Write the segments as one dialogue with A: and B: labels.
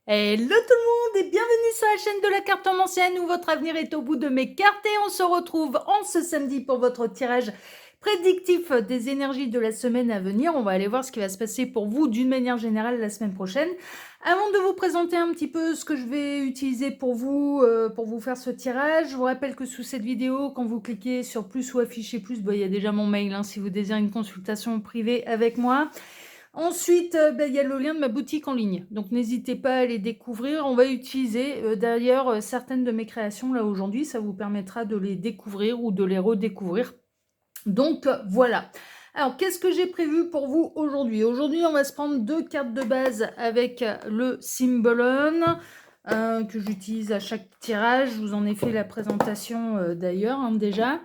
A: Hello tout le monde et bienvenue sur la chaîne de la cartomancienne où votre avenir est au bout de mes cartes et on se retrouve en ce samedi pour votre tirage prédictif des énergies de la semaine à venir. On va aller voir ce qui va se passer pour vous d'une manière générale la semaine prochaine. Avant de vous présenter un petit peu ce que je vais utiliser pour vous faire ce tirage, je vous rappelle que sous cette vidéo, quand vous cliquez sur plus ou afficher plus, il y a déjà mon mail si vous désirez une consultation privée avec moi. Ensuite, il y a le lien de ma boutique en ligne. Donc, n'hésitez pas à les découvrir. On va utiliser d'ailleurs certaines de mes créations là aujourd'hui. Ça vous permettra de les découvrir ou de les redécouvrir. Donc, voilà. Alors, qu'est-ce que j'ai prévu pour vous aujourd'hui? Aujourd'hui, on va se prendre 2 cartes de base avec le Symbolon que j'utilise à chaque tirage. Je vous en ai fait la présentation d'ailleurs déjà.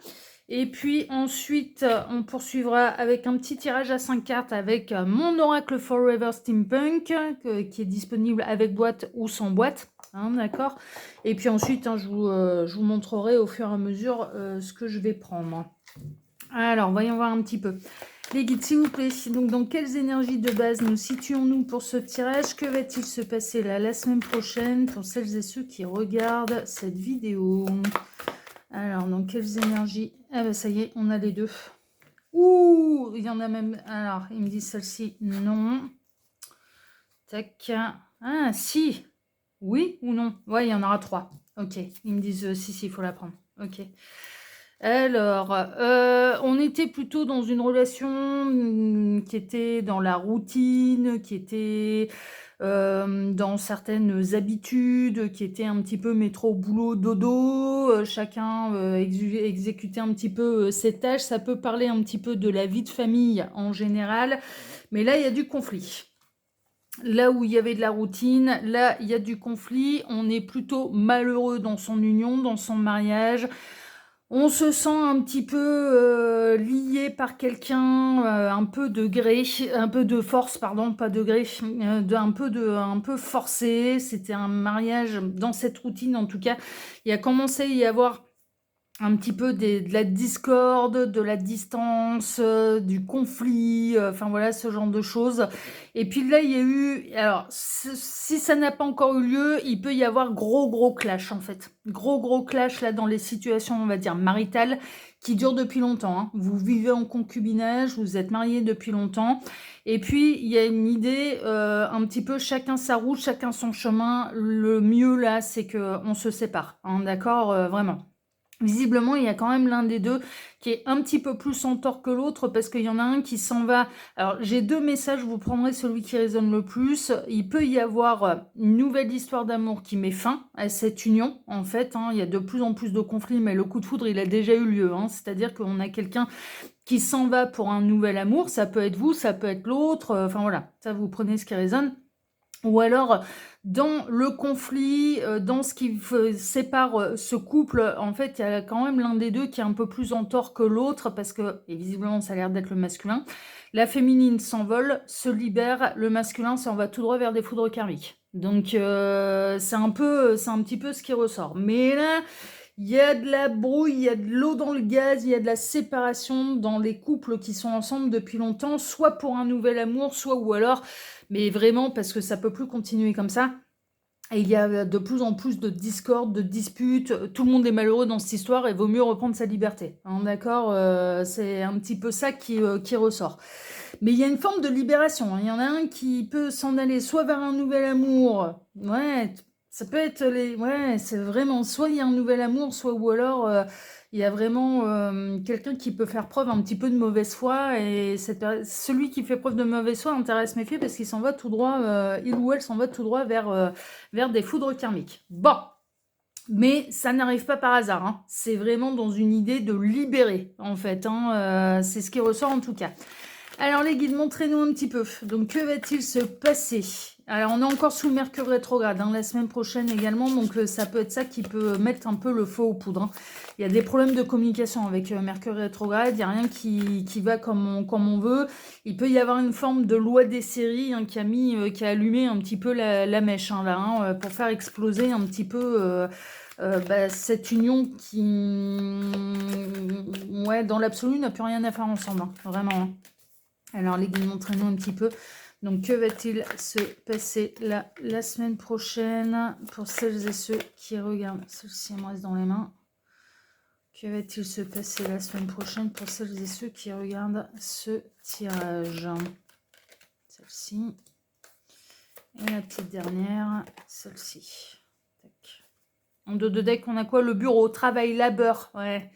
A: Et puis ensuite, on poursuivra avec un petit tirage à 5 cartes avec mon Oracle Forever Steampunk qui est disponible avec boîte ou sans boîte. D'accord. Et puis ensuite, je vous montrerai au fur et à mesure ce que je vais prendre. Alors, voyons voir un petit peu. Les guides, s'il vous plaît. Donc, dans quelles énergies de base nous situons-nous pour ce tirage? Que va-t-il se passer là la semaine prochaine pour celles et ceux qui regardent cette vidéo? Alors, dans quelles énergies? Ah bah ça y est, on a les deux. Ouh, il y en a même... Alors, il me dit celle-ci, non. Tac. Ah, si. Oui ou non? Ouais, il y en aura 3. Ok, ils me disent si, il faut la prendre. Ok. Alors, on était plutôt dans une relation qui était dans la routine, qui était dans certaines habitudes, qui étaient un petit peu métro, boulot, dodo, chacun exécutait un petit peu ses tâches. Ça peut parler un petit peu de la vie de famille en général, mais là, il y a du conflit. Là où il y avait de la routine, là, il y a du conflit. On est plutôt malheureux dans son union, dans son mariage. On se sent un petit peu lié par quelqu'un, un peu de gré, un peu de force, pardon, pas de gré, un peu forcé. C'était un mariage dans cette routine, en tout cas. Il a commencé à y avoir un petit peu de la discorde, de la distance, du conflit, enfin voilà, ce genre de choses. Et puis là, il y a eu... Alors, si ça n'a pas encore eu lieu, il peut y avoir gros clash, en fait. Gros clash, là, dans les situations, on va dire, maritales, qui durent depuis longtemps. Vous vivez en concubinage, vous êtes mariés depuis longtemps. Et puis, il y a une idée, un petit peu, chacun sa route, chacun son chemin. Le mieux, là, c'est qu'on se sépare, d'accord, vraiment. Visiblement, il y a quand même l'un des deux qui est un petit peu plus en tort que l'autre parce qu'il y en a un qui s'en va. Alors, j'ai 2 messages, vous prendrez celui qui résonne le plus. Il peut y avoir une nouvelle histoire d'amour qui met fin à cette union, en fait. Il y a de plus en plus de conflits, mais le coup de foudre, il a déjà eu lieu. C'est-à-dire qu'on a quelqu'un qui s'en va pour un nouvel amour. Ça peut être vous, ça peut être l'autre. Enfin, voilà, ça, vous prenez ce qui résonne. Ou alors, dans le conflit, dans ce qui sépare ce couple, en fait, il y a quand même l'un des deux qui est un peu plus en tort que l'autre, parce que, et visiblement, ça a l'air d'être le masculin. La féminine s'envole, se libère, le masculin s'en va tout droit vers des foudres karmiques. Donc, c'est un petit peu ce qui ressort. Mais là, il y a de la brouille, il y a de l'eau dans le gaz, il y a de la séparation dans les couples qui sont ensemble depuis longtemps, soit pour un nouvel amour, soit ou alors, mais vraiment parce que ça peut plus continuer comme ça. Et il y a de plus en plus de discordes, de disputes. Tout le monde est malheureux dans cette histoire et vaut mieux reprendre sa liberté. D'accord, c'est un petit peu ça qui ressort. Mais il y a une forme de libération. Il y en a un qui peut s'en aller soit vers un nouvel amour. Ouais, ça peut être les. Ouais, c'est vraiment. Soit il y a un nouvel amour, soit ou alors il y a vraiment quelqu'un qui peut faire preuve un petit peu de mauvaise foi. Et celui qui fait preuve de mauvaise foi intéresse méfier parce qu'il s'en va tout droit, il ou elle s'en va tout droit vers des foudres karmiques. Bon. Mais ça n'arrive pas par hasard. C'est vraiment dans une idée de libérer, en fait. C'est ce qui ressort en tout cas. Alors les guides, montrez-nous un petit peu. Donc que va-t-il se passer? Alors on est encore sous Mercure rétrograde la semaine prochaine également, donc ça peut être ça qui peut mettre un peu le feu aux poudres. Il y a des problèmes de communication avec Mercure rétrograde, il n'y a rien qui va comme on veut. Il peut y avoir une forme de loi des séries qui a allumé un petit peu la mèche pour faire exploser un petit peu cette union qui, ouais, dans l'absolu n'a plus rien à faire ensemble, vraiment. Alors les guides, montrez-nous un petit peu. Donc, que va-t-il se passer là, la semaine prochaine pour celles et ceux qui regardent? Celle-ci me reste dans les mains. Que va-t-il se passer la semaine prochaine pour celles et ceux qui regardent ce tirage? Celle-ci. Et la petite dernière, celle-ci. En dos de deck, on a quoi? Le bureau, travail, labeur. Ouais.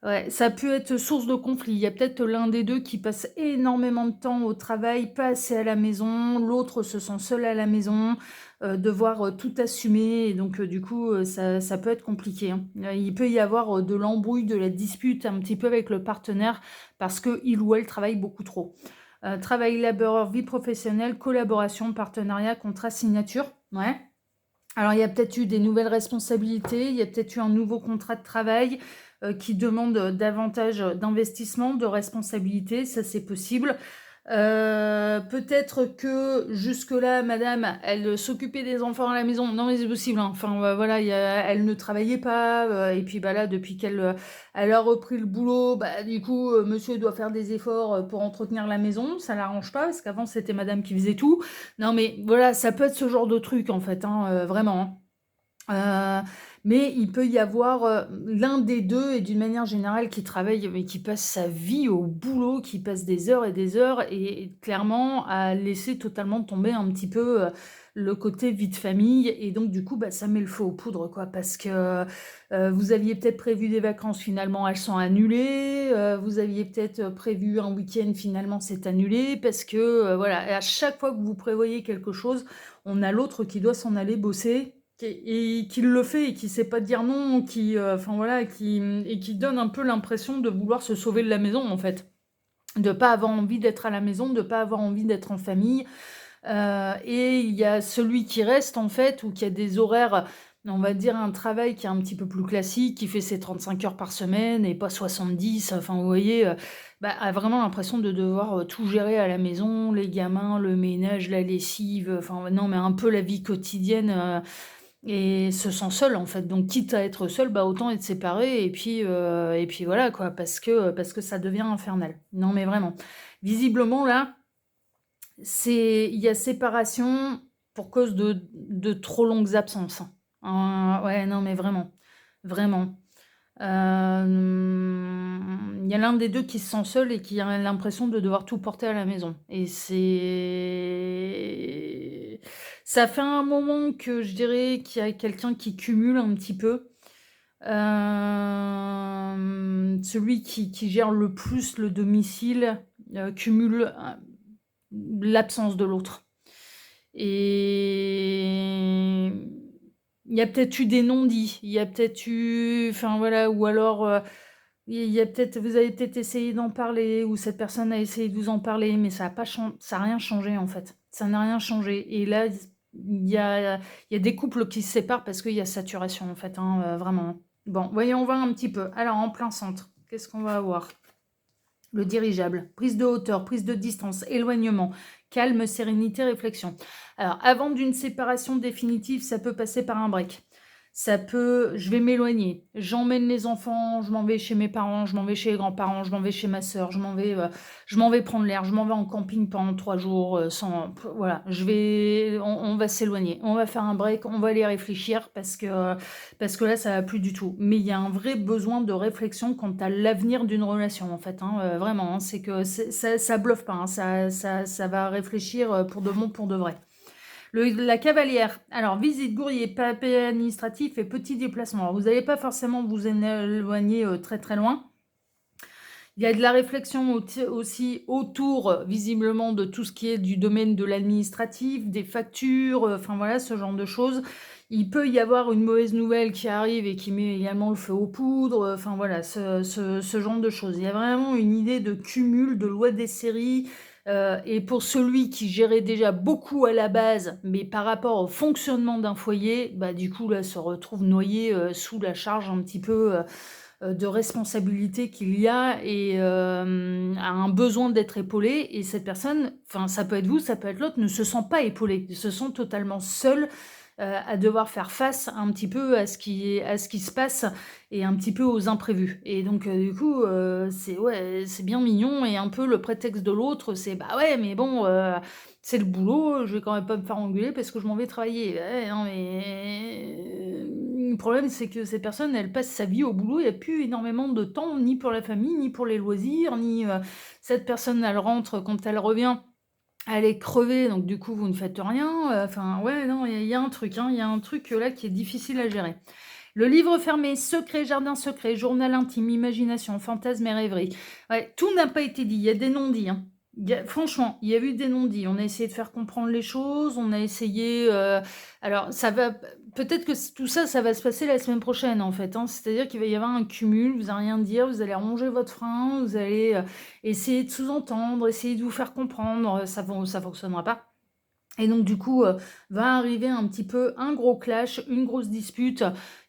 A: Ouais, ça peut être source de conflit. Il y a peut-être l'un des deux qui passe énormément de temps au travail, pas assez à la maison. L'autre se sent seul à la maison, devoir tout assumer. Et donc, du coup, ça peut être compliqué, hein. Il peut y avoir de l'embrouille, de la dispute un petit peu avec le partenaire parce qu'il ou elle travaille beaucoup trop. Travail, labeur, vie professionnelle, collaboration, partenariat, contrat, signature. Ouais. Alors, il y a peut-être eu des nouvelles responsabilités, il y a peut-être eu un nouveau contrat de travail qui demande davantage d'investissement, de responsabilité, ça c'est possible. Peut-être que jusque-là, madame, elle s'occupait des enfants à la maison. Non, mais c'est possible, hein. Enfin, voilà, elle ne travaillait pas. Et puis, bah là, depuis qu'elle elle a repris le boulot, bah, du coup, monsieur doit faire des efforts pour entretenir la maison. Ça l'arrange pas, parce qu'avant, c'était madame qui faisait tout. Non, mais voilà, ça peut être ce genre de truc, en fait, hein, vraiment, hein. Mais il peut y avoir l'un des deux, et d'une manière générale, qui travaille, mais qui passe sa vie au boulot, qui passe des heures et des heures, et clairement a laissé totalement tomber un petit peu le côté vie de famille. Et donc, du coup, bah, ça met le feu aux poudres, quoi, parce que vous aviez peut-être prévu des vacances, finalement, elles sont annulées. Vous aviez peut-être prévu un week-end, finalement, c'est annulé, parce que, voilà, à chaque fois que vous prévoyez quelque chose, on a l'autre qui doit s'en aller bosser et qui le fait et qui sait pas dire non, enfin voilà, et qui donne un peu l'impression de vouloir se sauver de la maison, en fait. De pas avoir envie d'être à la maison, de pas avoir envie d'être en famille. Et il y a celui qui reste, en fait, ou qui a des horaires, on va dire un travail qui est un petit peu plus classique, qui fait ses 35 heures par semaine et pas 70. Enfin, vous voyez, bah, a vraiment l'impression de devoir tout gérer à la maison, les gamins, le ménage, la lessive, enfin non, mais un peu la vie quotidienne, et se sent seul, en fait. Donc, quitte à être seul, bah, autant être séparé, et puis voilà, quoi, parce que ça devient infernal. Non, mais vraiment. Visiblement, là, il y a séparation pour cause de trop longues absences, hein. Ouais, non, mais vraiment, vraiment. Il y a l'un des deux qui se sent seul et qui a l'impression de devoir tout porter à la maison. Et ça fait un moment que je dirais qu'il y a quelqu'un qui cumule un petit peu. Celui qui gère le plus le domicile cumule l'absence de l'autre. Et il y a peut-être eu des non-dits, il y a peut-être eu, enfin voilà, ou alors il y a peut-être, vous avez peut-être essayé d'en parler, ou cette personne a essayé de vous en parler, mais ça a rien changé, en fait. Ça n'a rien changé. Et là, il y a des couples qui se séparent parce qu'il y a saturation, en fait, hein, vraiment. Bon, voyons voir un petit peu. Alors, en plein centre, qu'est-ce qu'on va avoir? Le dirigeable, prise de hauteur, prise de distance, éloignement, calme, sérénité, réflexion. Alors, avant d'une séparation définitive, ça peut passer par un break. Je vais m'éloigner, j'emmène les enfants, je m'en vais chez mes parents, je m'en vais chez les grands-parents, je m'en vais chez ma sœur, je m'en vais prendre l'air, je m'en vais en camping pendant 3 jours, voilà, on va s'éloigner, on va faire un break, on va aller réfléchir parce que là, ça va plus du tout. Mais il y a un vrai besoin de réflexion quant à l'avenir d'une relation, en fait, hein, vraiment, hein. C'est que ça bluffe pas, hein, ça va réfléchir pour de bon, pour de vrai. La cavalière. Alors, visite, courrier, papier administratif et petits déplacements. Alors, vous n'allez pas forcément vous éloigner très très loin. Il y a de la réflexion aussi autour, visiblement, de tout ce qui est du domaine de l'administratif, des factures, enfin voilà, ce genre de choses. Il peut y avoir une mauvaise nouvelle qui arrive et qui met également le feu aux poudres, enfin voilà, ce genre de choses. Il y a vraiment une idée de cumul, de loi des séries. Et pour celui qui gérait déjà beaucoup à la base, mais par rapport au fonctionnement d'un foyer, bah du coup là se retrouve noyé sous la charge un petit peu de responsabilité qu'il y a, et a un besoin d'être épaulé. Et cette personne, enfin ça peut être vous, ça peut être l'autre, ne se sent pas épaulé, se sent totalement seul. à devoir faire face un petit peu à ce qui se passe et un petit peu aux imprévus et donc du coup, c'est ouais, c'est bien mignon et un peu le prétexte de l'autre, c'est: «Bah ouais, mais bon, c'est le boulot, je vais quand même pas me faire engueuler parce que je m'en vais travailler». Ouais, non mais le problème, c'est que ces personnes, elles passent sa vie au boulot, il y a plus énormément de temps ni pour la famille, ni pour les loisirs, ni, cette personne, elle rentre, quand elle revient, elle est crevée, donc du coup, vous ne faites rien, enfin, ouais, non, il y a un truc, hein, il y a un truc, là, qui est difficile à gérer. Le livre fermé, secret, jardin secret, journal intime, imagination, fantasmes et rêveries. Ouais, tout n'a pas été dit, il y a des non-dits, hein. Franchement, il y a eu des non-dits. On a essayé de faire comprendre les choses, on a essayé. Alors, ça va. Peut-être que tout ça, ça va se passer la semaine prochaine, en fait, hein. C'est-à-dire qu'il va y avoir un cumul, vous allez rien dire, vous allez ronger votre frein, vous allez essayer de sous-entendre, essayer de vous faire comprendre, ça fonctionnera pas. Et donc du coup, va arriver un petit peu un gros clash, une grosse dispute.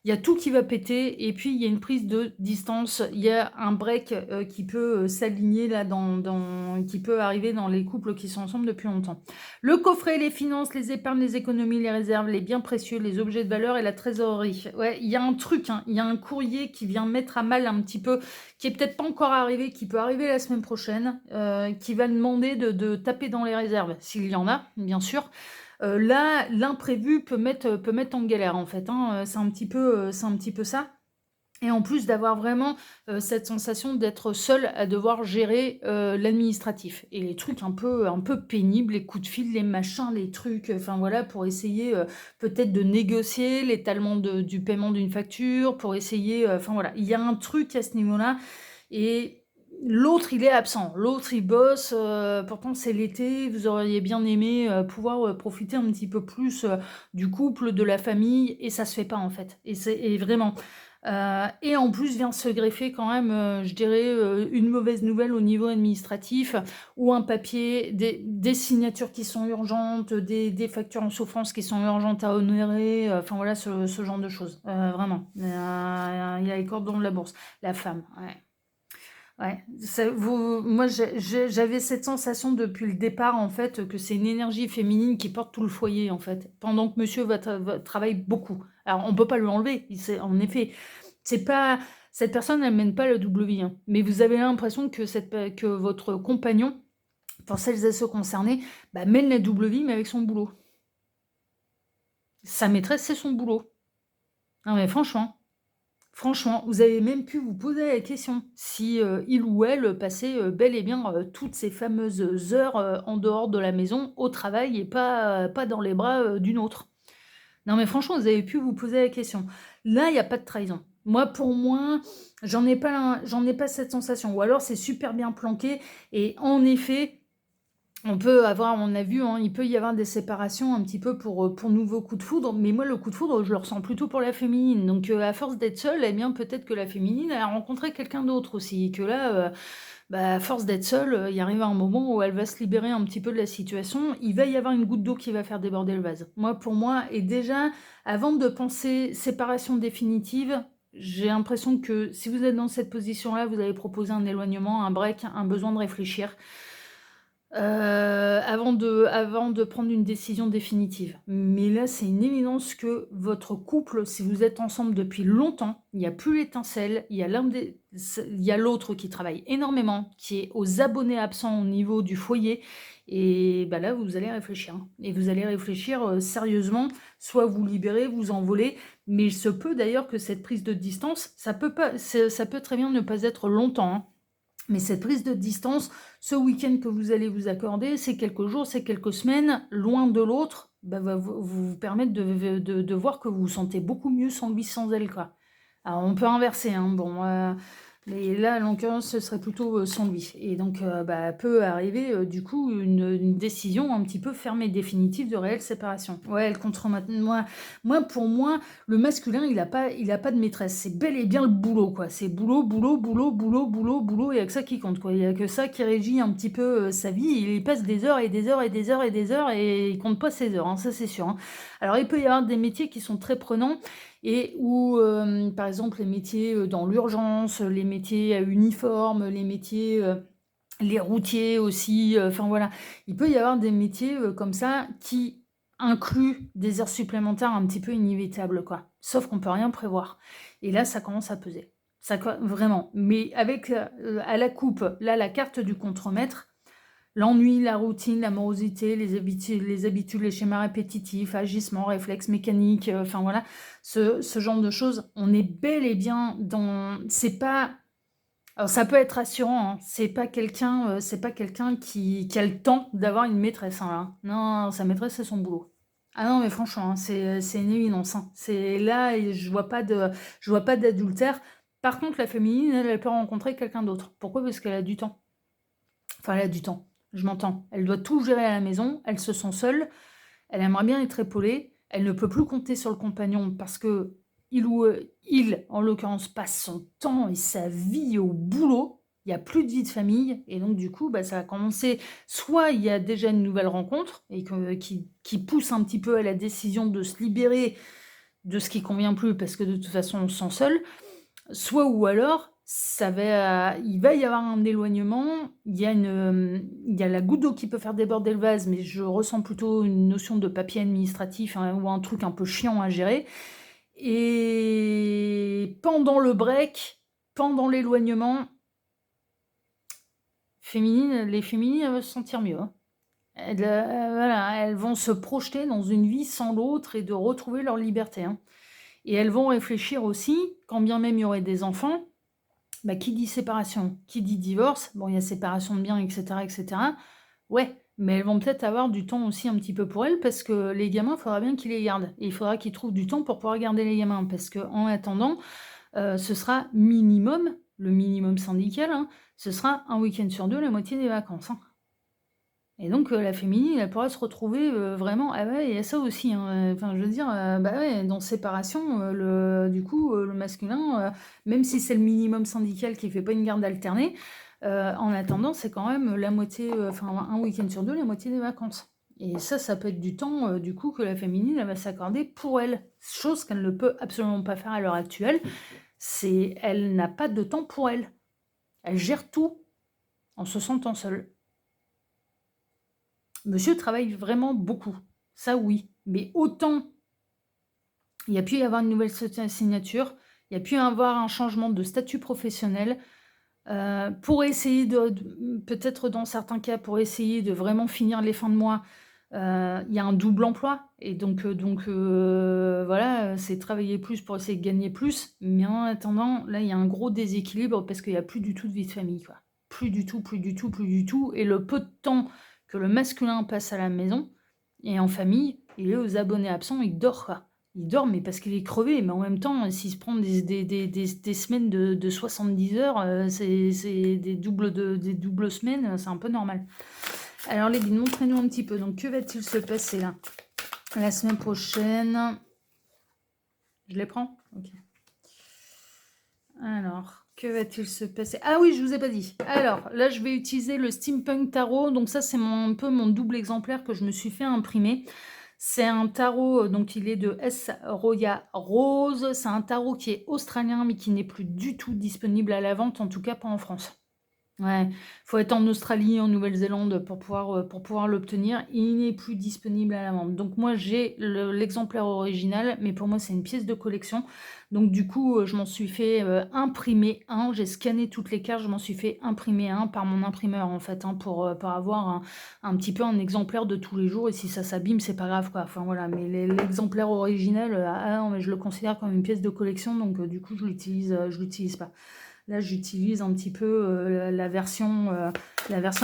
A: Il y a tout qui va péter et puis il y a une prise de distance. Il y a un break, qui peut, s'aligner là qui peut arriver dans les couples qui sont ensemble depuis longtemps. Le coffret, les finances, les épargnes, les économies, les réserves, les biens précieux, les objets de valeur et la trésorerie. Ouais, il y a un truc, hein, il y a un courrier qui vient mettre à mal un petit peu, qui est peut-être pas encore arrivé, qui peut arriver la semaine prochaine, qui va demander de taper dans les réserves, s'il y en a, bien sûr. Là, l'imprévu peut mettre en galère, en fait, hein, c'est un petit peu ça et en plus d'avoir vraiment, cette sensation d'être seul à devoir gérer, l'administratif et les trucs un peu pénibles, les coups de fil, les machins, les trucs, enfin voilà, pour essayer, peut-être de négocier l'étalement du paiement d'une facture, pour essayer, enfin voilà. Il y a un truc à ce niveau-là et l'autre, il est absent. L'autre, il bosse, pourtant c'est l'été, vous auriez bien aimé, pouvoir, profiter un petit peu plus, du couple, de la famille et ça se fait pas, en fait et vraiment. Et en plus vient se greffer quand même, je dirais, une mauvaise nouvelle au niveau administratif ou un papier, des signatures qui sont urgentes, des factures en souffrance qui sont urgentes à honorer, enfin voilà ce genre de choses, vraiment. Il y a les cordons de la bourse. La femme, ouais. Ouais, moi j'avais cette sensation depuis le départ en fait que c'est une énergie féminine qui porte tout le foyer en fait, pendant que monsieur travaille beaucoup. Alors on peut pas lui enlever, en effet, c'est pas cette personne elle mène pas la double vie, hein, mais vous avez l'impression que que votre compagnon, pour celles et ceux concernés, bah, mène la double vie mais avec son boulot. Sa maîtresse c'est son boulot. Non mais franchement. Franchement, vous avez même pu vous poser la question si, il ou elle passait, bel et bien, toutes ces fameuses heures, en dehors de la maison, au travail et pas dans les bras, d'une autre. Non mais franchement, vous avez pu vous poser la question. Là, il y a pas de trahison. Moi, pour moi, j'en ai pas cette sensation ou alors c'est super bien planqué et en effet, on a vu, hein, il peut y avoir des séparations un petit peu pour nouveau coup de foudre, mais moi le coup de foudre, je le ressens plutôt pour la féminine. Donc à force d'être seule, eh bien peut-être que la féminine, elle a rencontré quelqu'un d'autre aussi et que là, bah, à force d'être seule, il arrive un moment où elle va se libérer un petit peu de la situation. Il va y avoir une goutte d'eau qui va faire déborder le vase. Moi, pour moi et déjà, avant de penser séparation définitive, j'ai l'impression que si vous êtes dans cette position-là, vous allez proposer un éloignement, un break, un besoin de réfléchir. Avant de prendre une décision définitive. Mais là, c'est une évidence que votre couple, si vous êtes ensemble depuis longtemps, il n'y a plus l'étincelle, il y a l'autre qui travaille énormément, qui est aux abonnés absents au niveau du foyer et bah, là, vous allez réfléchir, hein et vous allez réfléchir, sérieusement, soit vous libérez, vous envolez, mais il se peut d'ailleurs que cette prise de distance, ça peut très bien ne pas être longtemps, hein. Mais cette prise de distance, ce week-end que vous allez vous accorder, ces quelques jours, ces quelques semaines, loin de l'autre, bah, va vous permettre de voir que vous vous sentez beaucoup mieux sans lui, sans elle, quoi. Alors on peut inverser, hein, bon, mais là, en l'occurrence, ce serait plutôt, sans lui et donc bah, peut arriver, du coup, une décision un petit peu ferme et définitive de réelle séparation. Ouais, elle contre moi, pour moi, le masculin, il a pas de maîtresse. C'est bel et bien le boulot, quoi. C'est boulot, boulot, boulot, boulot, boulot, boulot, il y a que ça qui compte, quoi. Il y a que ça qui régit un petit peu, sa vie. Il passe des heures et des heures et des heures et des heures et il compte pas ses heures, hein, ça c'est sûr, hein. Alors il peut y avoir des métiers qui sont très prenants et où, par exemple, les métiers, dans l'urgence, les métiers à uniforme, les métiers, les routiers aussi, enfin voilà. Il peut y avoir des métiers, comme ça qui inclut des heures supplémentaires un petit peu inévitables, quoi. Sauf qu'on peut rien prévoir. Et là, ça commence à peser. Vraiment. Mais avec à la coupe, là, la carte du contremaître, l'ennui, la routine, la morosité, les habitudes, les schémas répétitifs, agissements, réflexes mécaniques, enfin voilà, ce genre de choses, on est bel et bien dans... C'est pas... Alors ça peut être rassurant, hein. C'est pas quelqu'un qui a le temps d'avoir une maîtresse, hein, là. Non, sa maîtresse, c'est son boulot. Ah non, mais franchement, hein, c'est une évidence, hein. C'est là, et je vois pas d'adultère. Par contre, la féminine, elle peut rencontrer quelqu'un d'autre. Pourquoi? Parce qu'elle a du temps. Enfin, elle a du temps. Je m'entends. Elle doit tout gérer à la maison. Elle se sent seule. Elle aimerait bien être épaulée. Elle ne peut plus compter sur le compagnon parce que il, en l'occurrence, passe son temps et sa vie au boulot. Il n'y a plus de vie de famille. Et donc, du coup, bah, ça va commencer. Soit il y a déjà une nouvelle rencontre et qui pousse un petit peu à la décision de se libérer de ce qui convient plus parce que de toute façon, on se sent seul. Soit ou alors, il va y avoir un éloignement, il y a la goutte d'eau qui peut faire déborder le vase, mais je ressens plutôt une notion de papier administratif, hein, ou un truc un peu chiant à gérer. Et pendant le break, pendant l'éloignement, les féminines, elles vont se sentir mieux, hein. Voilà, elles vont se projeter dans une vie sans l'autre et de retrouver leur liberté, hein. Et elles vont réfléchir aussi, quand bien même il y aurait des enfants, bah, qui dit séparation, qui dit divorce, bon, il y a séparation de biens, etc., etc. Ouais, mais elles vont peut-être avoir du temps aussi un petit peu pour elles, parce que les gamins, il faudra bien qu'ils les gardent. Et il faudra qu'ils trouvent du temps pour pouvoir garder les gamins, parce qu'en attendant, ce sera minimum, le minimum syndical, hein, ce sera un week-end sur 2, la moitié des vacances, hein. Et donc, la féminine, elle pourra se retrouver vraiment... Ah ouais, il y a ça aussi, hein, enfin, je veux dire, bah ouais, dans séparation, du coup, le masculin, même si c'est le minimum syndical qui fait pas une garde alternée, en attendant, c'est quand même la moitié, enfin, un week-end sur 2, la moitié des vacances. Et ça peut être du temps, du coup, que la féminine, elle va s'accorder pour elle. Chose qu'elle ne peut absolument pas faire à l'heure actuelle, c'est elle n'a pas de temps pour elle. Elle gère tout en se sentant seule. Monsieur travaille vraiment beaucoup, ça oui, mais autant il y a pu y avoir une nouvelle signature, il y a pu y avoir un changement de statut professionnel, pour essayer peut-être dans certains cas, pour essayer de vraiment finir les fins de mois, il y a un double emploi et donc voilà, c'est travailler plus pour essayer de gagner plus, mais en attendant, là, il y a un gros déséquilibre parce qu'il y a plus du tout de vie de famille, quoi. Plus du tout, plus du tout, plus du tout, et le peu de temps que le masculin passe à la maison et en famille, il est aux abonnés absents, il dort, quoi. Il dort, mais parce qu'il est crevé, mais en même temps, s'il se prend des semaines de 70 heures, c'est des doubles semaines, c'est un peu normal. Alors les guides, montrez-nous un petit peu. Donc, que va-t-il se passer là la semaine prochaine? Je les prends? Ok. Alors, que va-t-il se passer? Ah oui, je vous ai pas dit. Alors, là, je vais utiliser le Steampunk Tarot. Donc ça, c'est un peu mon double exemplaire que je me suis fait imprimer. C'est un tarot, donc il est de S. Roya Rose. C'est un tarot qui est australien, mais qui n'est plus du tout disponible à la vente, en tout cas pas en France. Ouais, faut être en Australie, en Nouvelle-Zélande pour pouvoir l'obtenir. Il n'est plus disponible à la vente. Donc moi, j'ai l'exemplaire original, mais pour moi, c'est une pièce de collection. Donc du coup, je m'en suis fait imprimer un. J'ai scanné toutes les cartes, je m'en suis fait imprimer un par mon imprimeur, en fait, hein, pour avoir un petit peu un exemplaire de tous les jours. Et si ça s'abîme, c'est pas grave, quoi. Enfin voilà, mais l'exemplaire original, ah non, mais je le considère comme une pièce de collection, donc du coup, je l'utilise pas. Là, j'utilise un petit peu la version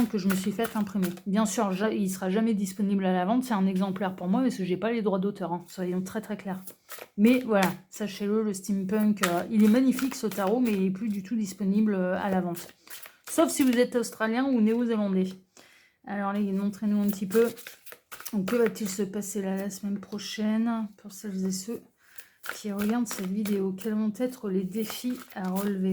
A: que je me suis faite imprimer. Bien sûr, il ne sera jamais disponible à la vente. C'est un exemplaire pour moi parce que je n'ai pas les droits d'auteur, hein, soyons très très clairs. Mais voilà, sachez-le, le steampunk, il est magnifique ce tarot, mais il n'est plus du tout disponible à la vente. Sauf si vous êtes australien ou néo-zélandais. Alors les gars, montrez-nous un petit peu. Donc, que va-t-il se passer là la semaine prochaine pour celles et ceux qui regardent cette vidéo? Quels vont être les défis à relever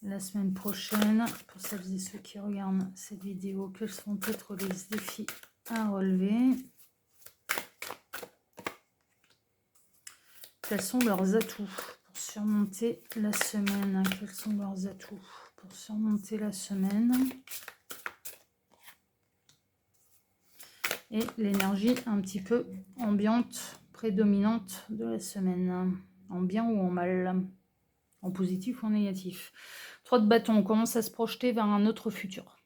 A: la semaine prochaine pour celles et ceux qui regardent cette vidéo? Quels vont être les défis à relever? Quels sont leurs atouts pour surmonter la semaine? Quels sont leurs atouts pour surmonter la semaine? et l'énergie un petit peu ambiante, prédominante de la semaine, en bien ou en mal, en positif ou en négatif. 3 de bâton, on commence à se projeter vers un autre futur.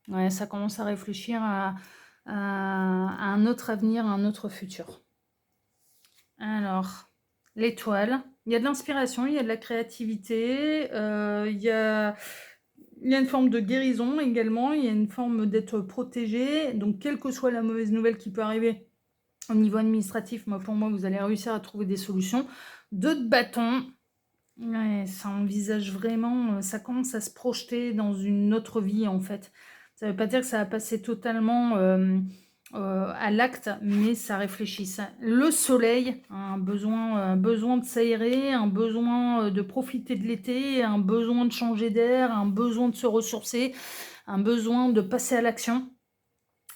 A: Ouais, ça commence à réfléchir à un autre avenir, un autre futur. Alors, l'étoile, il y a de l'inspiration, il y a de la créativité, il y a une forme de guérison également, il y a une forme d'être protégé. Donc, quelle que soit la mauvaise nouvelle qui peut arriver au niveau administratif, pour moi, vous allez réussir à trouver des solutions. 2 de bâton, ouais, ça envisage vraiment, ça commence à se projeter dans une autre vie en fait. Ça ne veut pas dire que ça va passer totalement à l'acte, mais ça réfléchit. Le soleil, un besoin de s'aérer, un besoin de profiter de l'été, un besoin de changer d'air, un besoin de se ressourcer, un besoin de passer à l'action,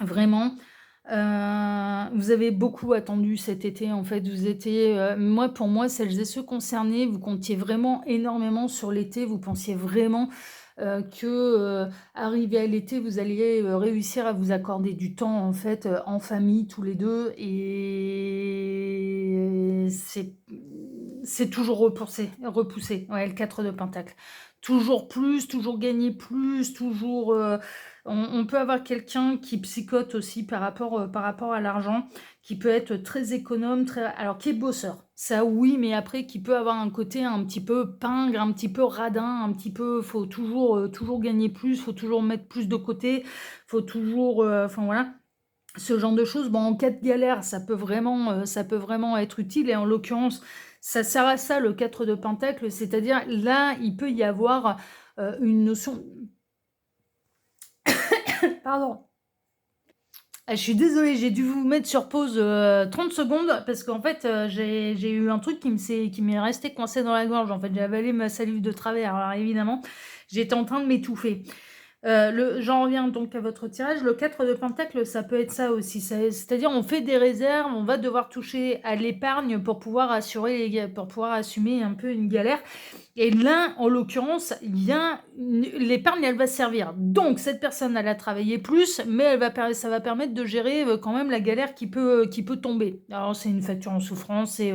A: vraiment. Vous avez beaucoup attendu cet été en fait, vous étiez, pour moi, celles et ceux concernés, vous comptiez vraiment énormément sur l'été, vous pensiez vraiment que arrivé à l'été, vous alliez réussir à vous accorder du temps en fait, en famille tous les deux, et c'est toujours repoussé. Ouais, le 4 de Pentacle. Toujours plus, toujours gagner plus, toujours... on peut avoir quelqu'un qui psychote aussi par rapport à l'argent, qui peut être très économe, alors qui est bosseur. Ça oui, mais après qui peut avoir un côté un petit peu pingre, un petit peu radin, un petit peu, faut toujours gagner plus, faut toujours mettre plus de côté, faut toujours, enfin voilà, ce genre de choses. Bon, en cas de galère, ça peut vraiment être utile, et en l'occurrence, ça sert à ça le 4 de Pentacle, c'est-à-dire là, il peut y avoir une notion... Pardon. Ah, je suis désolée, j'ai dû vous mettre sur pause 30 secondes parce qu'en fait, j'ai eu un truc qui m'est resté coincé dans la gorge. En fait, j'ai avalé ma salive de travers. Alors évidemment, j'étais en train de m'étouffer. J'en reviens donc à votre tirage. Le 4 de Pentacle, ça peut être ça aussi. C'est-à-dire, on fait des réserves, on va devoir toucher à l'épargne pour pouvoir assumer un peu une galère. Et là, en l'occurrence, l'épargne, elle va servir. Donc, cette personne, elle a travaillé plus, mais ça va permettre de gérer quand même la galère qui peut tomber. Alors, c'est une facture en souffrance, c'est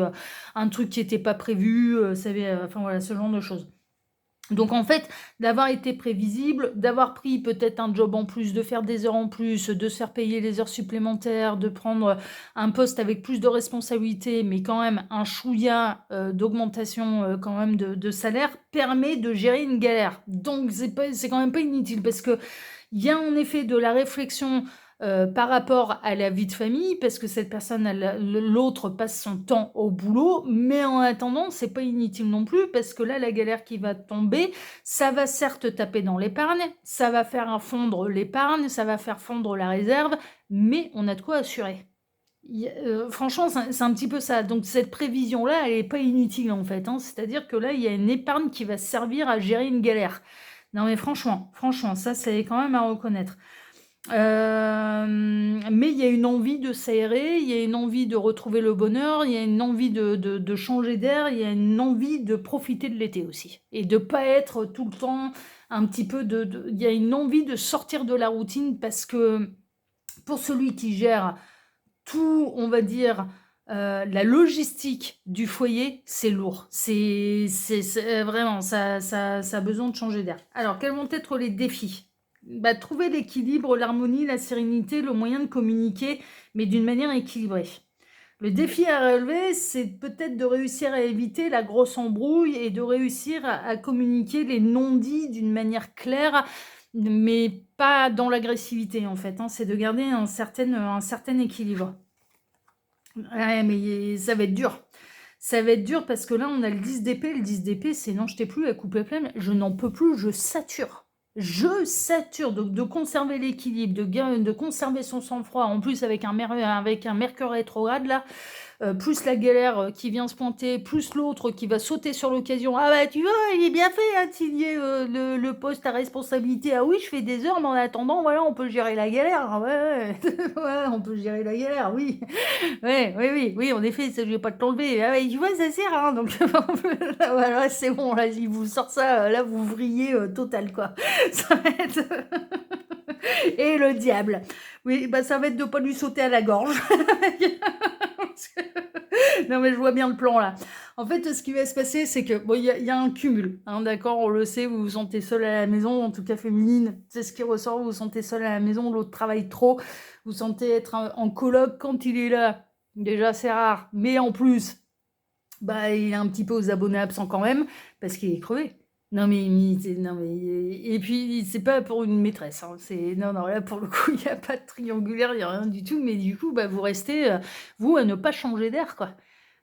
A: un truc qui n'était pas prévu, enfin voilà, ce genre de choses. Donc en fait, d'avoir été prévisible, d'avoir pris peut-être un job en plus, de faire des heures en plus, de se faire payer les heures supplémentaires, de prendre un poste avec plus de responsabilités, mais quand même un chouïa d'augmentation quand même de salaire, permet de gérer une galère. Donc c'est quand même pas inutile, parce que il y a en effet de la réflexion par rapport à la vie de famille, parce que cette personne, l'autre passe son temps au boulot, mais en attendant, c'est pas inutile non plus, parce que là, la galère qui va tomber, ça va certes taper dans l'épargne, ça va faire fondre l'épargne, ça va faire fondre la réserve, mais on a de quoi assurer. Franchement, c'est un petit peu ça. Donc cette prévision-là, elle n'est pas inutile en fait, hein. C'est-à-dire que là, il y a une épargne qui va servir à gérer une galère. Non mais franchement, ça c'est quand même à reconnaître. Mais il y a une envie de s'aérer, il y a une envie de retrouver le bonheur, il y a une envie de changer d'air, il y a une envie de profiter de l'été aussi. Et de pas être tout le temps un petit peu il y a une envie de sortir de la routine, parce que pour celui qui gère tout, on va dire, la logistique du foyer, c'est lourd. C'est vraiment, ça a besoin de changer d'air. Alors, quels vont être les défis? Trouver l'équilibre, l'harmonie, la sérénité, le moyen de communiquer, mais d'une manière équilibrée. Le défi à relever, c'est peut-être de réussir à éviter la grosse embrouille et de réussir à communiquer les non-dits d'une manière claire, mais pas dans l'agressivité en fait, hein. C'est de garder un certain équilibre. Ouais, mais ça va être dur. Ça va être dur parce que là, on a le 10 d'épée. Le 10 d'épée, c'est non, je t'ai plus, la coupe est pleine. Je n'en peux plus, je sature. Je sature. Donc, de conserver l'équilibre, de conserver son sang-froid. En plus, avec un Mercure rétrograde, là, plus la galère qui vient se pointer, plus l'autre qui va sauter sur l'occasion. Ah bah tu vois, il est bien fait, hein, Tillier, le poste à responsabilité. Ah oui, je fais des heures, mais en attendant, voilà, on peut gérer la galère. Ah ouais, ouais, on peut gérer la galère, oui. Ouais, oui, en effet, ça, je vais pas te l'enlever. Ah ouais, tu vois, ça sert, hein, donc voilà, c'est bon, là, il vous sort ça, là, vous vrillez total, quoi. Ça va être... Et le diable. Oui, bah ça va être de pas lui sauter à la gorge. Non, mais je vois bien le plan là. En fait, ce qui va se passer, c'est que bon, il y a un cumul, hein, d'accord, on le sait, vous vous sentez seule à la maison, en tout cas féminine, c'est ce qui ressort, vous vous sentez seule à la maison, l'autre travaille trop, vous sentez être en coloc quand il est là. Déjà, c'est rare, mais en plus, bah, il est un petit peu aux abonnés absents quand même, parce qu'il est crevé. Non mais, non mais, et puis c'est pas pour une maîtresse, hein, c'est non non là pour le coup il n'y a pas de triangulaire, il n'y a rien du tout, mais du coup bah vous restez vous à ne pas changer d'air quoi,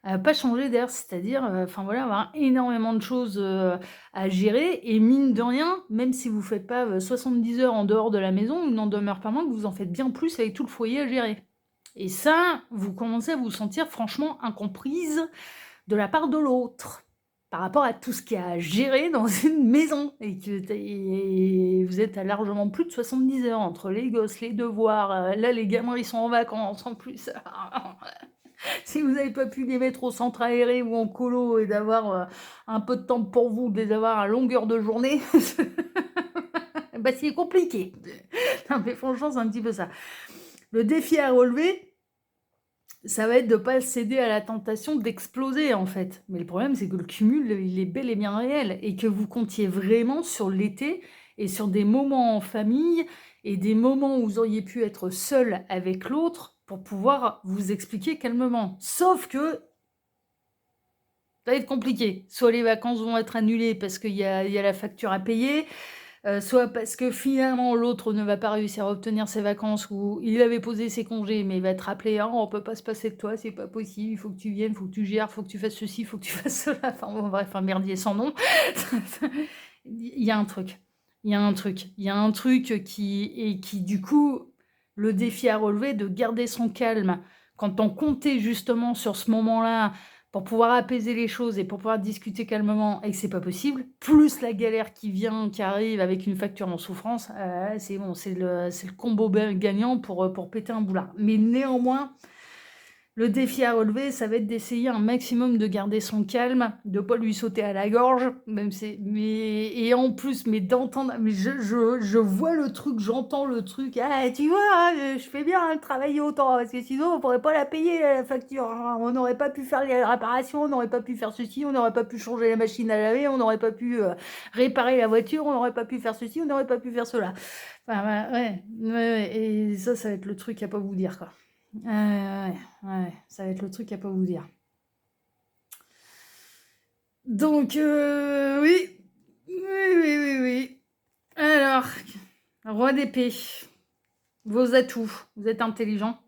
A: à pas changer d'air, c'est-à-dire enfin voilà avoir énormément de choses à gérer et mine de rien, même si vous faites pas 70 heures en dehors de la maison, il n'en demeure pas moins que vous en faites bien plus avec tout le foyer à gérer. Et ça, vous commencez à vous sentir franchement incomprise de la part de l'autre, par rapport à tout ce qu'il y a à gérer dans une maison et que vous êtes à largement plus de 70 heures entre les gosses, les devoirs, là les gamins ils sont en vacances en plus. Si vous n'avez pas pu les mettre au centre aéré ou en colo et d'avoir un peu de temps pour vous, de les avoir à longueur de journée, bah c'est compliqué. Non mais franchement c'est un petit peu ça. Le défi à relever, ça va être de ne pas céder à la tentation d'exploser en fait. Mais le problème, c'est que le cumul, il est bel et bien réel et que vous comptiez vraiment sur l'été et sur des moments en famille et des moments où vous auriez pu être seul avec l'autre pour pouvoir vous expliquer calmement. Sauf que ça va être compliqué. Soit les vacances vont être annulées parce qu'il y a la facture à payer, soit parce que finalement l'autre ne va pas réussir à obtenir ses vacances ou il avait posé ses congés mais il va te rappeler «Ah, on peut pas se passer de toi, c'est pas possible, il faut que tu viennes, il faut que tu gères, il faut que tu fasses ceci, il faut que tu fasses cela», enfin bon bref, un merdier sans nom. Il y a un truc, il y a un truc qui du coup, le défi à relever de garder son calme quand on comptait justement sur ce moment-là pour pouvoir apaiser les choses et pour pouvoir discuter calmement et que c'est pas possible, plus la galère qui vient, qui arrive avec une facture en souffrance, c'est bon, c'est le combo gagnant pour péter un boulard. Mais néanmoins, le défi à relever, ça va être d'essayer un maximum de garder son calme, de pas lui sauter à la gorge, même si, mais et en plus, mais d'entendre, mais je vois le truc, j'entends le truc. Ah, tu vois, hein, je fais bien hein, de travailler autant parce que sinon on pourrait pas la payer la facture. Hein. On n'aurait pas pu faire les réparations, on n'aurait pas pu faire ceci, on n'aurait pas pu changer la machine à laver, on n'aurait pas pu réparer la voiture, on n'aurait pas pu faire ceci, on n'aurait pas pu faire cela. Enfin, ouais, et ça va être le truc à pas vous dire quoi. Ouais, ça va être le truc à pas vous dire. Donc, oui. Oui. Alors, roi d'épée. Vos atouts. Vous êtes intelligent.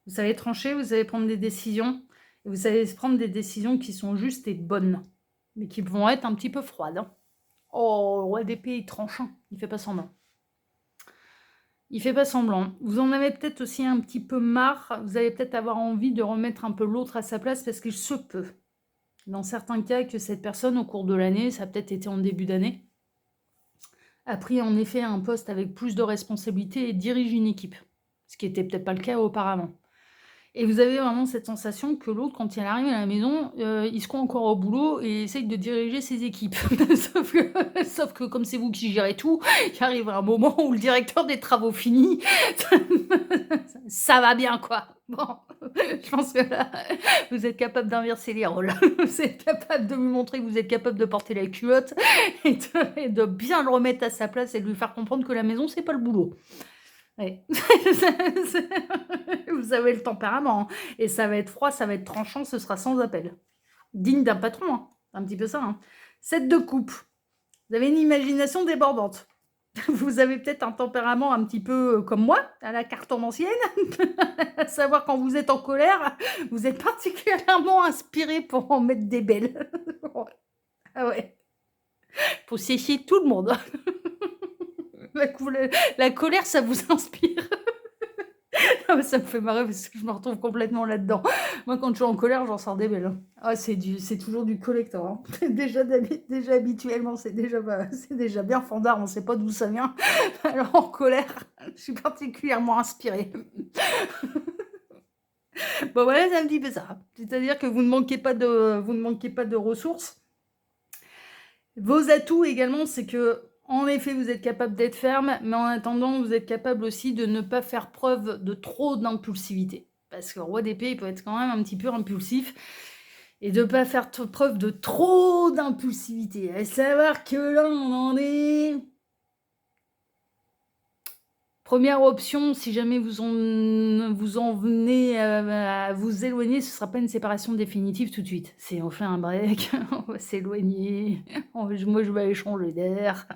A: Vous savez trancher, vous savez prendre des décisions. Et vous savez prendre des décisions qui sont justes et bonnes. Mais qui vont être un petit peu froides. Hein. Oh, le roi d'épée, il tranchant. Il fait pas semblant. Il fait pas semblant. Vous en avez peut-être aussi un petit peu marre. Vous allez peut-être avoir envie de remettre un peu l'autre à sa place parce qu'il se peut. Dans certains cas, que cette personne, au cours de l'année, ça a peut-être été en début d'année, a pris en effet un poste avec plus de responsabilités et dirige une équipe. Ce qui n'était peut-être pas le cas auparavant. Et vous avez vraiment cette sensation que l'autre, quand il arrive à la maison, il se croit encore au boulot et essaye de diriger ses équipes. sauf que comme c'est vous qui gérez tout, il arrive un moment où le directeur des travaux finis, ça va bien quoi. Bon, je pense que là, vous êtes capable d'inverser les rôles. Vous êtes capable de lui montrer que vous êtes capable de porter la culotte et de bien le remettre à sa place et de lui faire comprendre que la maison, c'est pas le boulot. Ouais. Vous avez le tempérament. Hein. Et ça va être froid, ça va être tranchant, ce sera sans appel. Digne d'un patron, hein. C'est un petit peu ça. Hein. 7 de coupe. Vous avez une imagination débordante. Vous avez peut-être un tempérament un petit peu comme moi, à la cartomancienne. À savoir, quand vous êtes en colère, vous êtes particulièrement inspiré pour en mettre des belles. Ah ouais. Pour sécher tout le monde. La colère, ça vous inspire. Ah, ça me fait marrer parce que je me retrouve complètement là-dedans. Moi, quand je suis en colère, j'en sors des belles. Hein. Ah, c'est toujours du collector. Hein. déjà habituellement, c'est déjà bien fandard. On ne sait pas d'où ça vient. Alors en colère, je suis particulièrement inspirée. Bon voilà, c'est un petit peu ça. C'est-à-dire que vous ne manquez pas de ressources. Vos atouts également, c'est que En effet, vous êtes capable d'être ferme, mais en attendant, vous êtes capable aussi de ne pas faire preuve de trop d'impulsivité. Parce que le roi d'épée, il peut être quand même un petit peu impulsif. Et de ne pas faire preuve de trop d'impulsivité. À savoir que là, on en est... Première option, si jamais vous en venez à vous éloigner, ce ne sera pas une séparation définitive tout de suite. C'est on fait un break, on va s'éloigner, moi je vais aller changer d'air.